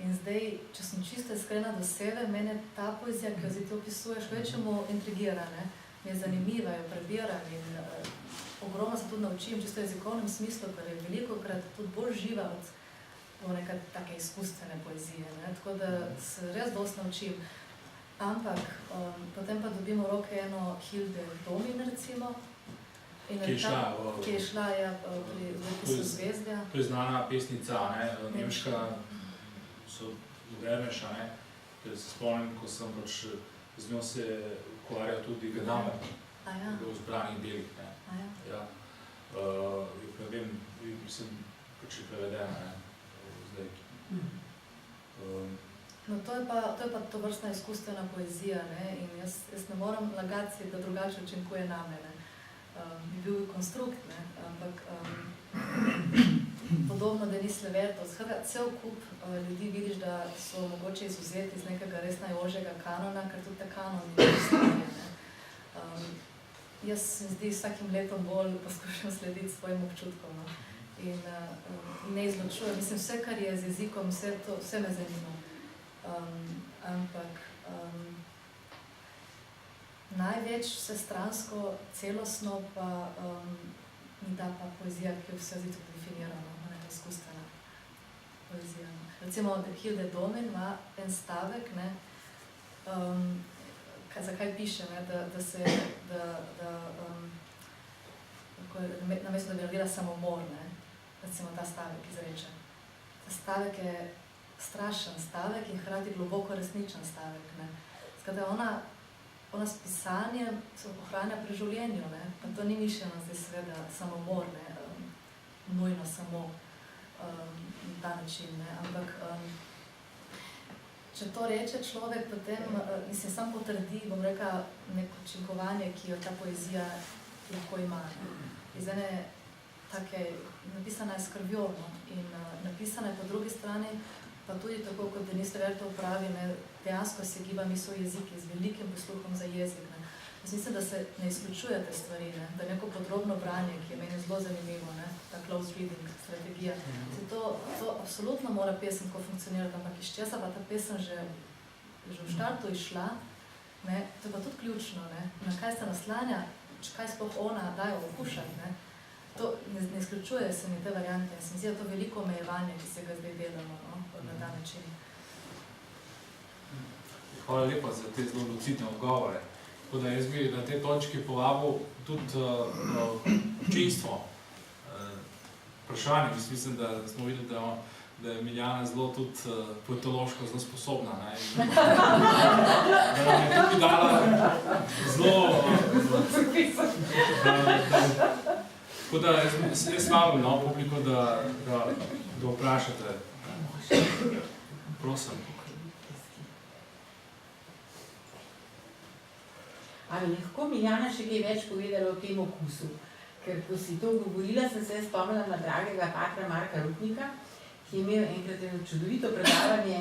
In zdaj, če sem čisto iskrena do sebe, mene ta poezija, ki jo zdaj ti opisuješ, večjemu intrigira, ne, mi je zanimiva, jo prebiram in ogromno se tudi naučim, čisto v jezikovnem smislu, ker je velikokrat tudi bolj živa od neke take izkustvene poezije, ne? Tako da se res dosti naučim. Ampak potem pa dobimo v roke eno Hilde Domin, recimo. Ki je šla pri zapisu Zvezdja. To je znana pesnica, nemška, so Vermeša, ker se spomnim, ko sem z njo se ukvarjal tudi Gadamer, v zbranih delih. Ne vem, mislim, je prevedena. No, to je pa tovrstna izkustvena poezija, ne? In jaz ne moram lagati, da drugače učinkuje name. Bi bil konstrukt, ne? Ampak podobno Denis Levertov, cel kup ljudi vidiš, da so mogoče izvzeti iz nekega res najožjega kanona, ker tudi ta kanon ni postavljen. Jaz se zdi vsakim letom bolj poskušam slediti svojim občutkom. No? In ne izločujem. Mislim, vse, kar je z jezikom, vse me zanima. Ampak največ vsestransko, celostno pa mi da pa poezija, ki je vse zdi tudi definirano, neka izkustvena poezija. Recimo, Hilde Domin ima en stavek, ne, zakaj piše, ne, namesto, da bi naredila samomor, ne, recimo ta stavek izreče. Ta stavek je strašen stavek in hkrati globoko resničen stavek. Skratka, ona s pisanjem se ohranja pri življenju, ne? Pa to ni mišljeno zdaj seveda samomor, ne? Nujno samo na ta način. Ne? Ampak če to reče človek, potem mislim, sam potrdi, bom rekla, neko učinkovanje, ki jo ta poezija lahko ima. Iz ene take, napisana je s krvjo, no? In napisana je po drugi strani, pa tudi tako, kot Denis Levertov pravi, ne, dejansko se giba misel jezike z velikim posluhom za jezik. Ne. Jaz mislim, da se ne izključuje te stvari, ne, da neko podrobno branje, ki je meni zelo zanimivo, ne, ta close reading strategija. To absolutno mora pesemko funkcionirati, ampak iz česa pa ta pesem že v štartu išla, ne, to je pa tudi ključno, ne, na kaj se naslanja, kaj sploh ona dajo okušati. Ne. To ne izključuje se mi te variante. Se mi zdi, da to veliko omejevanje, ki se ga zdaj delamo, no, na ta način. Hvala lepa za te zelo lucidne odgovore. Tako da jaz bi na tej točki povabil tudi občinstvo. Vprašanje, mislim, da smo videli, da je Miljana zelo tudi poetološko zelo sposobna. Da nam je tudi dala zelo... Tako da jaz vabim na publiko, da vprašate. Prosim. Ali lahko Miljana še kaj več povedala o tem okusu? Ker ko si to govorila, sem se spomnila na dragega patra Marka Rupnika, ki je imel enkrat eno čudovito predavanje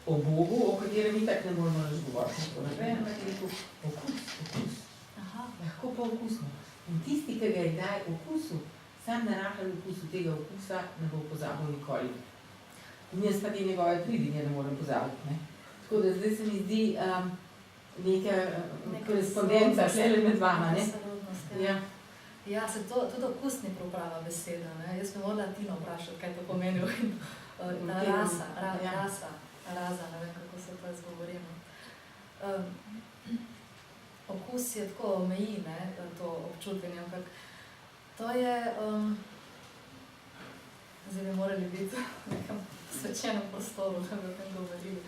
o Bogu, o katerem itak ne moramo razgovoriti. Tako naprej, ampak je rekel, okus. Aha. Lahko pa okusno. In tisti, ki ga je daj okusu, sam narahal okusu tega okusa, ne bo pozabil nikoli. In jaz pa te njegove pridinje ne morem pozabiti. Ne? Tako da zdaj se mi zdi neka korespondenca šele med vama. Ne? Ja. Ja, se to tudi okus ni prav beseda. Ne? Jaz bi morala Tino vprašati, kaj to pomeni. Rasa, raza, ne vem, kako se to izgovorimo. Okus je tako omeji, ne, to občutenje, ampak to je, zdaj bi morali biti v nekem svečenem prostoru, da bi o tem govorili.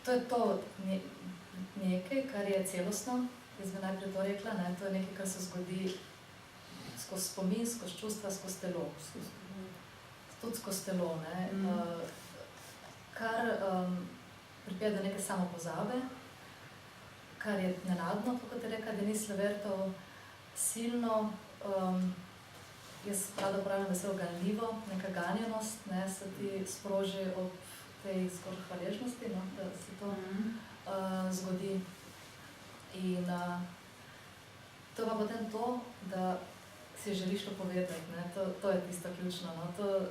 To je to nekaj, kar je celostno, jaz bi najprej to rekla, ne, to je nekaj, kar se zgodi skozi spomin, skozi čustva, skozi telo. Tudi skozi telo, ne. Kar pripelje do neke samopozabe, kar je nenadno, kot je rekel Denis Levertov, silno, jaz rada pravim, da se oganljivo, neka ganjenost, ne, se ti sproži ob tej skoraj hvaležnosti, no, da se to zgodi. In to pa potem to, da si želiš to povedati, ne, to je tisto ključno, no, to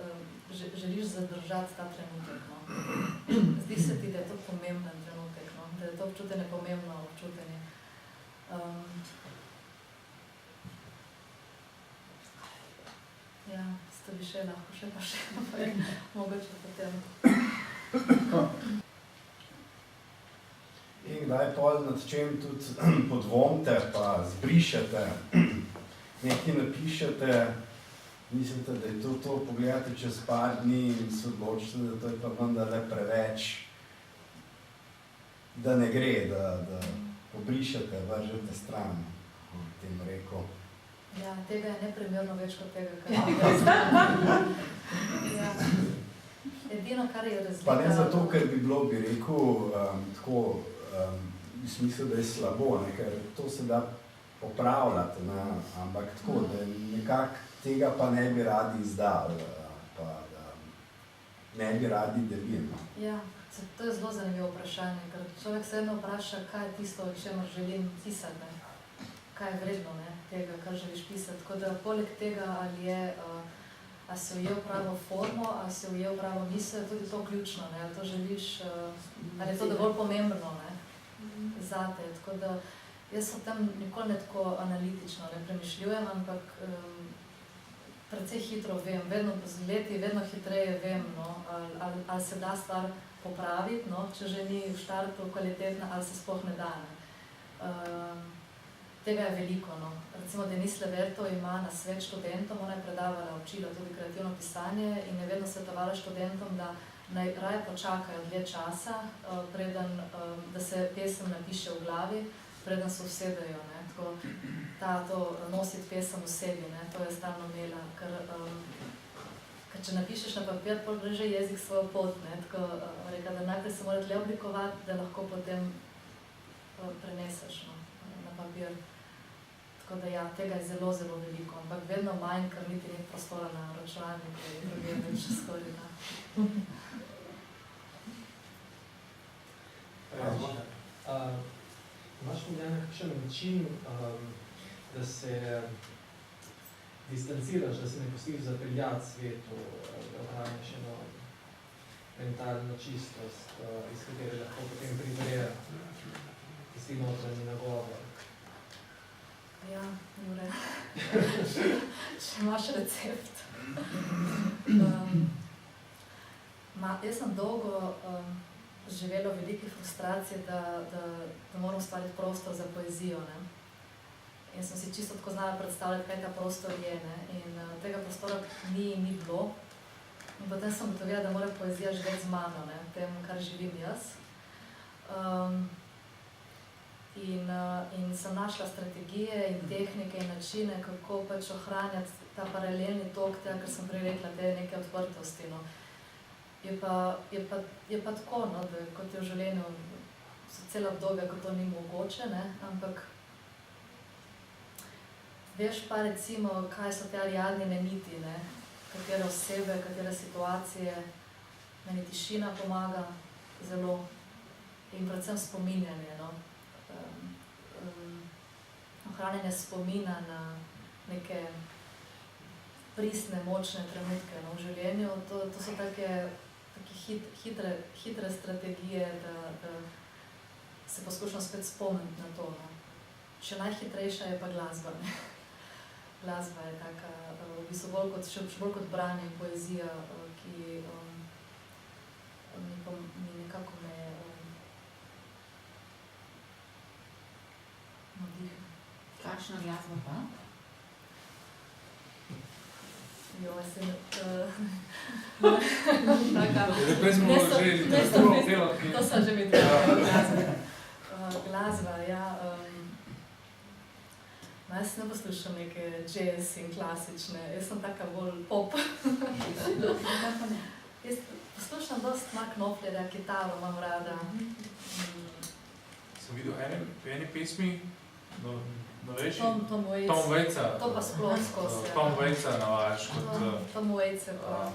želiš zadržati ta trenutek, no. Zdi se ti, da je to pomemben trenutek, no, da je to občutenje pomembno občutenje. Ja, ste bi še lahko, še pa še, ampak mogoče potem. In kdaj pol nad čem tudi podvomite, pa zbrišete, nekaj napišete, mislite, da je to, pogledate čez par dni in se odločite, da to je pa vendarle preveč, da ne gre, da pobrišete, vržete stran, tem rekel. Ja, tega je neprimerno več kot tega, kar je. Ja. Edino, kar je razlika... Pa ne zato, ker bi bilo, bi rekel, tako, v smislu, da je slabo, ne, ker to se da popravljati, ne, ampak tako, da nekako tega pa ne bi radi izdali, pa da ne bi radi delili. Ja, to je zelo zanimivo vprašanje, ker človek se vedno vpraša, kaj je tisto, o čemer želim pisati, ne. Kaj je vredno, ne, tega, kar želiš pisati. Tako da poleg tega, ali si ujel pravo formo, ali si ujel pravo misel, tudi to ključno, ne, ali to želiš, ali je to dovolj pomembno, ne, zate. Tako da jaz o tem nikoli ne tako analitično ne premišljujem, ampak precej hitro vem, vedno z leti, vedno hitreje vem, no, ali se da stvar popraviti, no, če že ni v štartu kvalitetna, ali se sploh ne da, ne. Tega je veliko, no. Recimo Denis Levertov ima na svet študentom, ona je predavala, učila tudi kreativno pisanje in je vedno svetovala študentom, da naj raje počakajo dlje časa, preden, da se pesem napiše v glavi, preden se usedejo, ne. Tako, to nositi pesem v sebi, ne, to je stalno imela, ker če napišeš na papir, potem gre že jezik svojo pot, ne, tako reka, da najprej se mora tle oblikovati, da lahko potem preneseš, no, na papir. Tako da ja, tega je zelo, zelo veliko, ampak vedno manj, ker niti ni prostora na računalniku in druge več skoraj, da. Imaš morda nekakšen način, da se distanciraš, da se ne pustiš zapeljati svetu, da ohraniš eno mentalno čistost, iz katere lahko potem privre tisti notranji nagovor? Ja, Jure, če imaš recept. Jaz sem dolgo živela v veliki frustraciji, da moram ustvariti prostor za poezijo, ne. In sem si čisto tako znala predstavljati, kaj ta prostor je, ne. In tega prostora ni bilo. In potem sem ugotovila, da mora poezija živeti z mano, ne, tem, kar živim jaz. In sem našla strategije in tehnike in načine, kako pač ohranjati ta paralelni tok tega, kar sem prej rekla, te neke odprtosti, no. Je pa tako, no, da kot je v življenju, so cela obdobja, ko to ni mogoče, ne, ampak veš pa recimo, kaj so te Ariadnine niti, ne. katere osebe, katere situacije. Meni tišina pomaga zelo in predvsem spominjanje, no. Ohranjanje spomina na neke pristne, močne trenutke, no, v življenju. To so take hitre strategije, da se poskušam spet spomniti na to, no. Še najhitrejša je pa glasba, ne. Glasba je taka, v bistvu še bolj kot branje in poezija, ki mi nekako me navdiha. Kakšna glasba pa? Prej smo že delali. To sem že mi delala. Glasba, ja. Jaz ne poslušam neke jazz in klasične, jaz sem taka bolj pop. Jaz poslušam dosti Mark Knopflerja, kitaro imam rada. Sem videl ene pesmi, novejši. Tom Waits. Tom Waitsa. To pa sploh skozi. Tom Waitsa navajaš kot... Tom Waits je pa...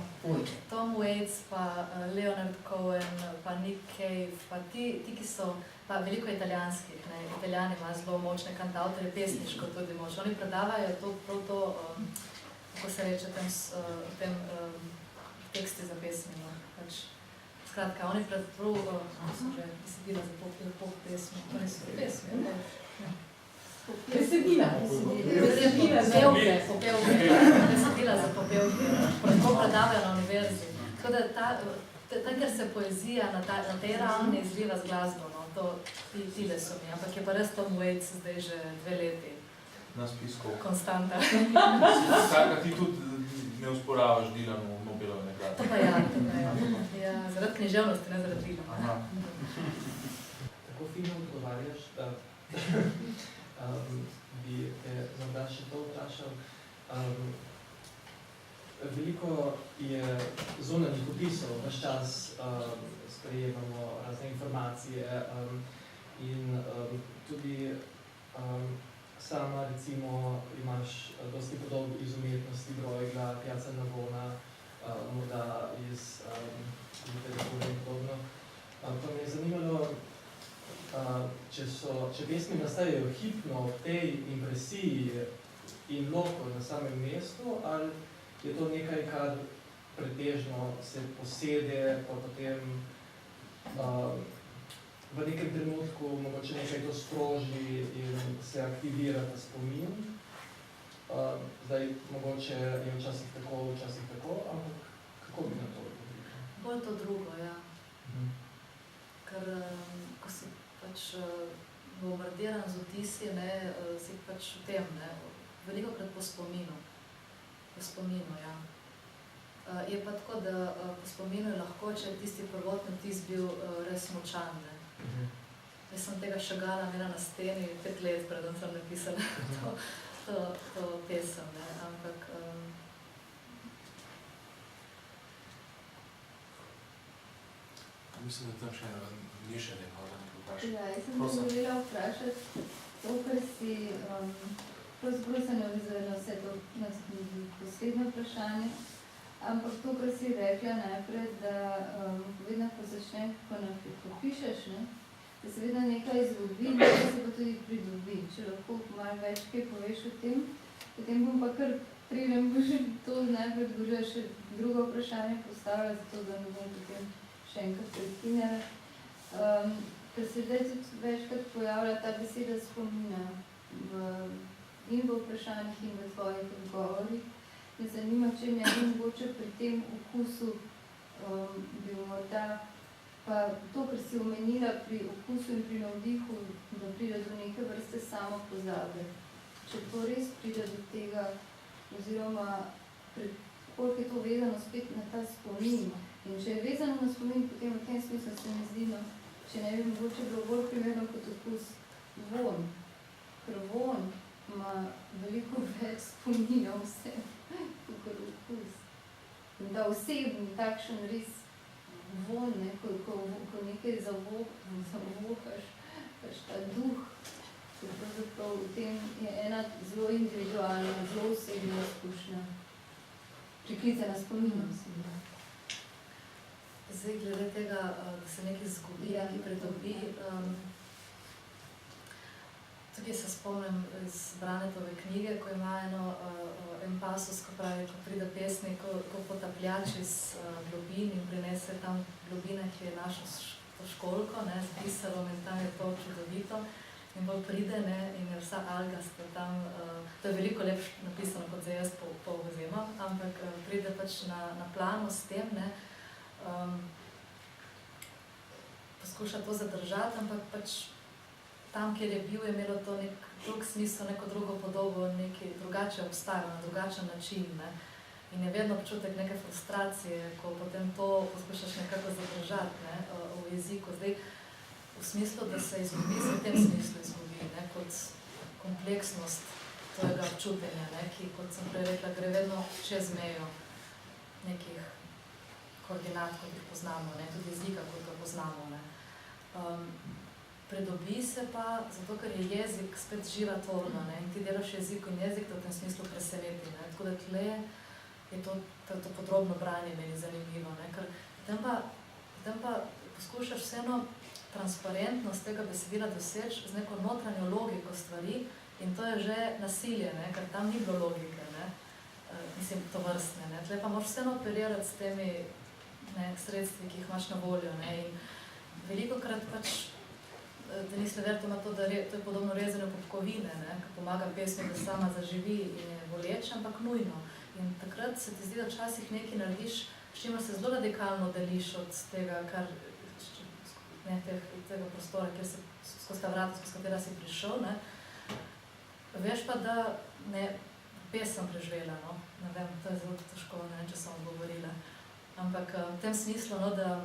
Tom Waits pa Leonard Cohen, pa Nick Cave, pa ti, ki so pa veliko italijanskih, ne. Italijani imajo zelo močne kantavtorje, pesniško tudi moč. Oni predavajo prav to, kako se reče, tem teksti za pesmi, no. Skratka, oni sem že besedila za pop pesmi, to niso pesmi, ne. Besedila. Besedila za popevke. To predavajo na univerzi. Tako da ker se poezija na tej ravni izliva z glasbo, no, tile so mi, ampak je pa res Tom Waits zdaj že 2 leti. Na spisku. Konstanta. Skratka, ti tudi ne usporavaš Dylanu v Nobelove nagrade. To pa ja. Ja, zaradi književnosti, ne zaradi Dylana. Tako fino odgovarjaš, da bi te morda še to vprašal. Veliko je zunanjih opisov, vaš čas sprejemamo razne informacije in tudi sama recimo imaš dosti podob iz umetnosti, Bruegla, Piazza Navona, morda iz literature in podobno. Pa me je zanimalo, če pesmi nastajajo hipno v tej impresiji in loko na samem mestu, ali je to nekaj, kar pretežno se posede, pa potem v nekem trenutku mogoče nekaj to sproži in se aktivira ta spomin. Zdaj, mogoče je včasih tako, ampak kako bi na to odgovorili? Bolj to drugo, ja. Ker ko si pač bombardiran z vtisi, ne, si pač v tem, ne, velikokrat po spominu. Po spominu, ja. Je pa tako, da po spominu je lahko, če je tisti prvotni vtis bil res močan, ne. Jaz sem tega Chagalla imela na steni 5 let, predem sem napisala to pesem, ne, ampak Mislim, da tam še Miša nekaj vprašati. Ja, jaz sem te želela vprašati to, kar si pravzaprav se ne vezuje na vse to poslednje vprašanje, ampak to, kar si rekla najprej, da vedno, ko začne, ko pišeš, ne, da se vedno nekaj izgubi, nekaj se pa tudi pridobi. Če lahko malo več kaj poveš o tem, potem bom pa kar preden bo že to najprej odgovorila še drugo vprašanje postavila, zato da ne bom potem še enkrat prekinjala. Ker se zdaj tudi večkrat pojavlja ta beseda spomina in v vprašanjih in v tvojih odgovorih. Me zanima, če me je mogoče pri tem okusu bi morda pa to, kar si omenila pri okusu in pri navdihu, da pride do neke vrste samo pozabe. Če to res pride do tega, oziroma koliko je to vezano spet na ta spomin. In če je vezano na spomin, potem v tem smislu se mi zdi, če ne bi mogoče bilo bolj primerno kot okus von. Ker von ima veliko več spominov vse, kot okus. In ta osebni, takšen res von, ne, ko nekaj zavohaš, pač ta duh, ki pravzaprav v tem je ena zelo individualna, zelo osebna izkušnja. priklice na spominov. Zdaj, glede tega, da se nekaj zgubi, nekaj pridobi, tukaj se spomnim iz Branetove knjige, ko ima en pasus, ko pravi, ko pride pesnik, ko potapljač iz globin in prinese tam globine, ki je našo to školjko, z biserom in tam je to čudovito. In bolj pride, in je vsa algasta tam, to je veliko lepše napisano, kot zdaj jaz povzemam, ampak pride pač na plano s tem, poskuša to zadržati, ampak pač tam, kjer je bil, je imelo to nek drug smisel, neko drugo podobo, nekaj drugače obstajalo, na drugačen način. In je vedno občutek neke frustracije, ko potem to poskušaš nekako zadržati v jeziku. Zdaj, v smislu, da se izgubi, se v tem smislu izgubi, kot kompleksnost tvojega občutenja, ki, kot sem prej rekla, gre vedno čez mejo nekih koordinat, kot jih poznamo, tudi jezika, kot ga poznamo. Pridobi se pa, zato ker je jezik spet živa tvorba, in ti delaš jezik in jezik te v tem smislu preseneti. Tako da tle je to podrobno branje meni zanimivo, ker potem pa poskušaš vseeno transparentnost tega besedila doseči z neko notranjo logiko stvari in to je že nasilje, ker tam ni bilo logike, mislim, to vrstne. Tle pa moraš vseeno operirati s temi sredstvi, ki jih imaš na voljo. In velikokrat pač Denis Levert ima to, da to je podobno rezanju popkovine, ki pomaga pesmi, da sama zaživi in je boleče, ampak nujno. In takrat se ti zdi, da včasih nekaj narediš, s čimer se zelo radikalno deliš od tega, tega prostora, kjer se skozi ta vrata, skozi katera si prišel. Veš pa, da pesem preživela, ne vem, to je zelo težko, ne vem, če sem odgovorila. Ampak v tem smislu, da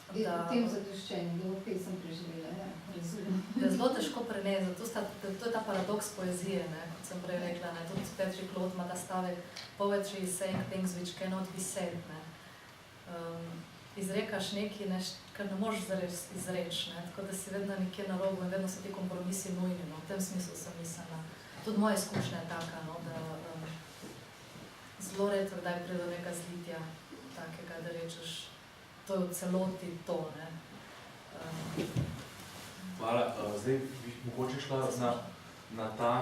V tem zadoščenju, da bo pesem preživela, razumem. Da je zelo težko prenesti, to je ta paradoks poezije, kot sem prej rekla, tudi Patrick Lord ima ta stavek poetry is saying things which cannot be said. Izrekaš nekaj, kar ne moreš zares izreči, tako da si vedno nekje na robu in vedno so ti kompromisi nujni, v tem smislu sem mislila. Tudi moja izkušnja je taka, da zelo redko kdaj pride do neka zlitja takega, da rečeš, to je v celoti to. Hvala. Zdaj bi mogoče šla na ta,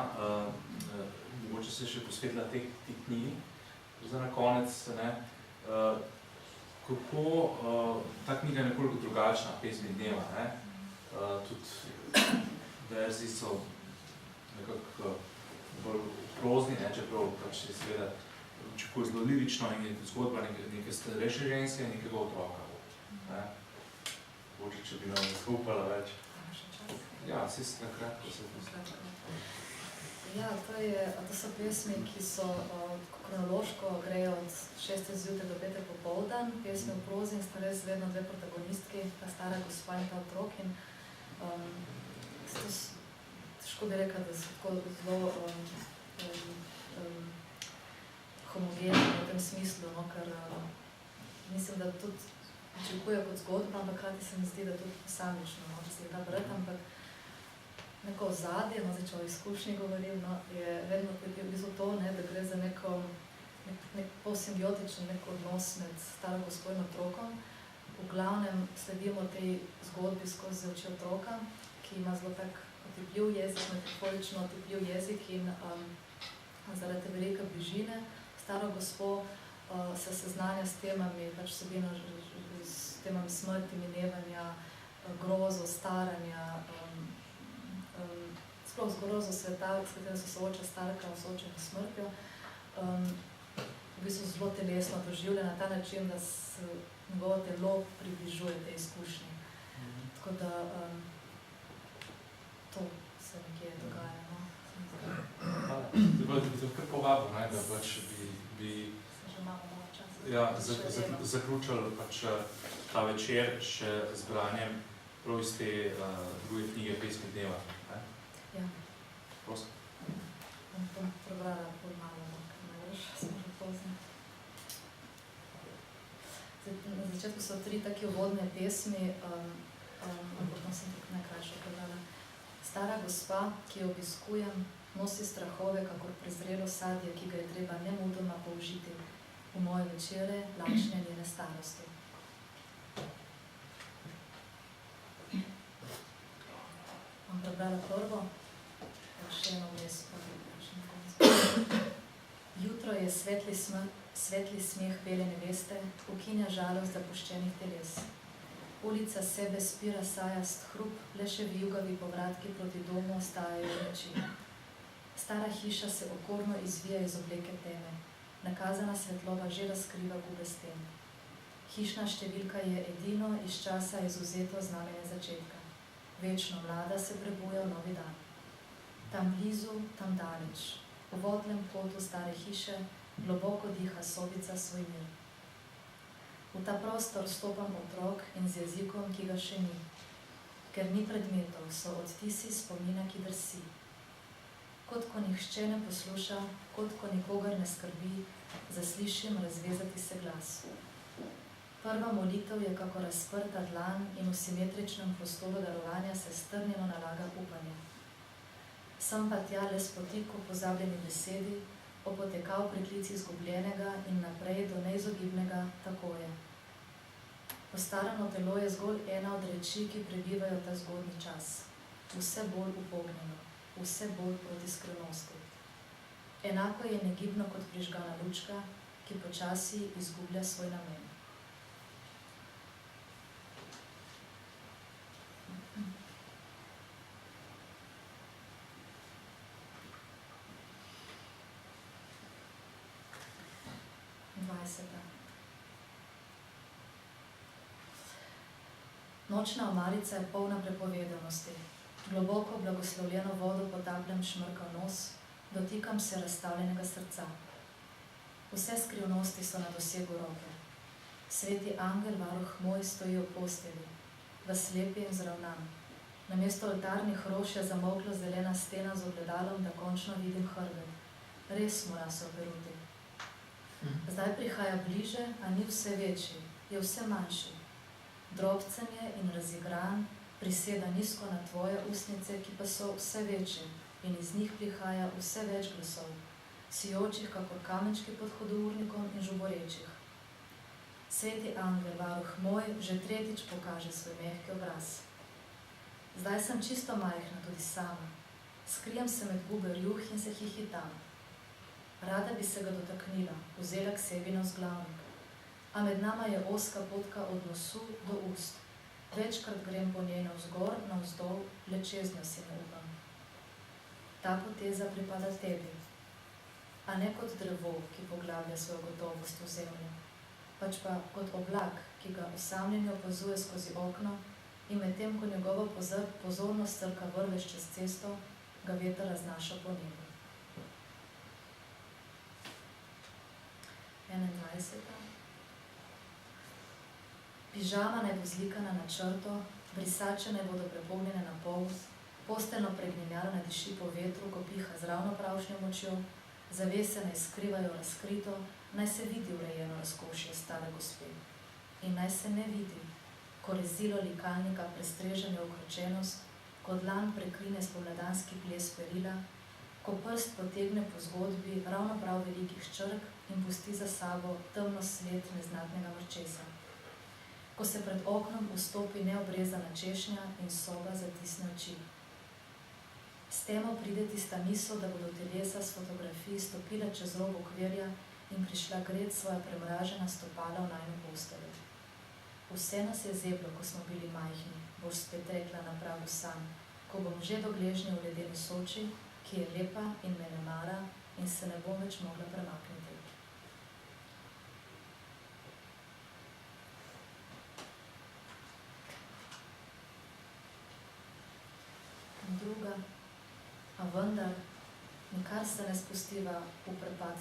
mogoče se še posvetila te knjigi. Zdaj na konec, kako ta knjiga je nekoliko drugačna, pesmi dneva. Tudi verziji so nekako bolj prozni, čeprav pač je seveda očekuje zelo lirično in je zgodba neke starejše ženske in nekega otroka. Mogoče, če bi nam zaupala več. Ja, vsi ste na kratko se poslali. Ja, to so pesmi, ki so kronološko grejo od 6. zjutraj do 5. popoldan, pesmi v prozi in sta res vedno dve protagonistki, ta stara gospa in ta otrok. Težko bi rekla, da so tako zelo homogeni v tem smislu, ker mislim, da tudi pričakuje kot zgodba, ampak hkrati se mi zdi, da tudi posamično, če se jih da brati, ampak neko ozadje, če o izkušnji govorim, je vedno v bistvu to, da gre za nek polsimbiotičen odnos med staro gospo in otrokom. V glavnem sledimo tej zgodbi skozi oči otroka, ki ima zelo tak otipljiv jezik, metaforično otipljiv jezik in zaradi velike bližine staro gospo se seznanja s temami, pač vsebino s temami smrti, minevanja, grozo, staranja, sploh z grozo sveta, s katerim se sooča starka, soočena s smrtjo. V bistvu zelo telesno doživlja na ta način, da se njegovo telo približuje tej izkušnji. Tako da to se nekje dogaja. Tako da bi to kar povabil, da pač bi zaključili ta večer še z branjem prav iz te druge knjige Pesmi dneva. Ja. Prosim. Bom prebrala pod malo, ker ne vrš, sem že pozna. Na začetku so 3 take uvodne pesmi, ampak sem tako najkrajšo prebrala. Stara gospa, ki jo obiskujem, nosi strahove, kakor prezrelo sadje, ki ga je treba nemudoma použiti. v moje večere, lačne njene starosti. Bom prebrala prvo, še eno vmes pa še na koncu. Jutro je svetli smeh bele neveste, ukinja žalost zapuščenih teles. Ulica sebe spira sajast hrup, le še vijugavi povratki proti domu ostajajo v noči. Stara hiša se okorno izvija iz obleke teme. Nakazana svetloba že razkriva gube sten. Hišna številka je edino iz časa izvzeto znamenje začetka. Večno mlada se prebuja v novi dan. Tam blizu, tam daleč, v votlem kotu stare hiše, globoko diha sobica svoj mir. V ta prostor stopam otrok in z jezikom, ki ga še ni. Ker ni predmetov, so odtisi spomina, ki drsi. Kot ko nihče ne posluša, kot ko nikogar ne skrbi, zaslišim razvezati se glas. Prva molitev je kako razprta dlan in v simetričnem prostoru darovanja se strnjeno nalaga upanje. Sem pa tja le spotik v pozabljeni besedi, opotekav priklic izgubljenega in naprej do neizogibnega tako je. Postarano telo je zgolj ena od reči, ki prebivajo ta zgodnji čas. Vse bolj upognjeno, vse bolj proti skrivnosti. Enako je negibno kot prižgana lučka, ki počasi izgublja svoj namen. Nočna omarica je polna prepovedanosti. Globoko blagoslovljeno vodo potapljam šmrkav nos, dotikam se razstavljenega srca. Vse skrivnosti so na dosegu roke. Sveti angel, varuh moj, stoji v posteli, v slepi in zravnan. Namesto oltarnih rož je zamolkla zelena stena z ogledalom, da končno vidim hrbet. Res mora se operuti. Zdaj prihaja bliže, a ni vse večji, je vse manjši. Drobcen je in razigran, priseda nizko na tvoje ustnice, ki pa so vse večje in iz njih prihaja vse več glasov, sijočih kakor kamenčki pod hudournikom in žuborečih. Sveti angel, varuh moj, že tretjič pokaže svoj mehki obraz. Zdaj sem čisto majhna, tudi sama. Skrijem se med gube rjuh in se hihitam. Rada bi se ga dotaknila, vzela k sebi navzglavnik. A med nama je ozka potka od nosu do ust. Večkrat grem po njej navzgor, navzdol, le čeznjo si ne upam. Ta poteza pripada tebi, a ne kot drevo, ki poglablja svojo gotovost v zemljo, pač pa kot oblak, ki ga osamljeni opazuje skozi okno in medtem, ko njegova pozornost crka vrvež čez cesto, ga veter raznaša po nebu. 21. Pižama naj bo zlikana na črto, brisače naj bodo prepognjene na pol, posteljno pregnjenjalo naj diši po vetru, ko piha z ravno pravšnjo močjo, zavese naj skrivajo razkrito, naj se vidi urejeno razkošje stare gospe. In naj se ne vidi, ko rezilo likalnika prestreže neokročenost, ko dlan prekrine spomladanski ples perila, ko prst potegne po zgodbi ravno prav velikih črk in pusti za sabo temno sled neznatnega mrčesa. Ko se pred oknom vstopi neobrezana češnja in soba zatisne oči. S temo pride tista misel, da bodo telesa s fotografij stopila čez rob okvirja in prišla gret svoja premražena stopala v najno posteljo. Vse nas je zeblo, ko smo bili majhni, boš spet rekla na pragu sanj, ko bom že dogležnil v ledeni Soči, ki je lepa in me ne mara in se ne bom več mogla premakniti. Druga, a vendar, nikar se ne spustiva v prepad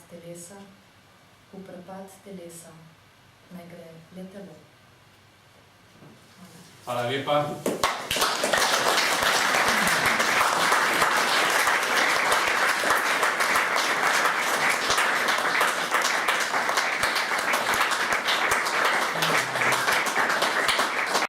telesa, naj gre le telo. Hvala lepa.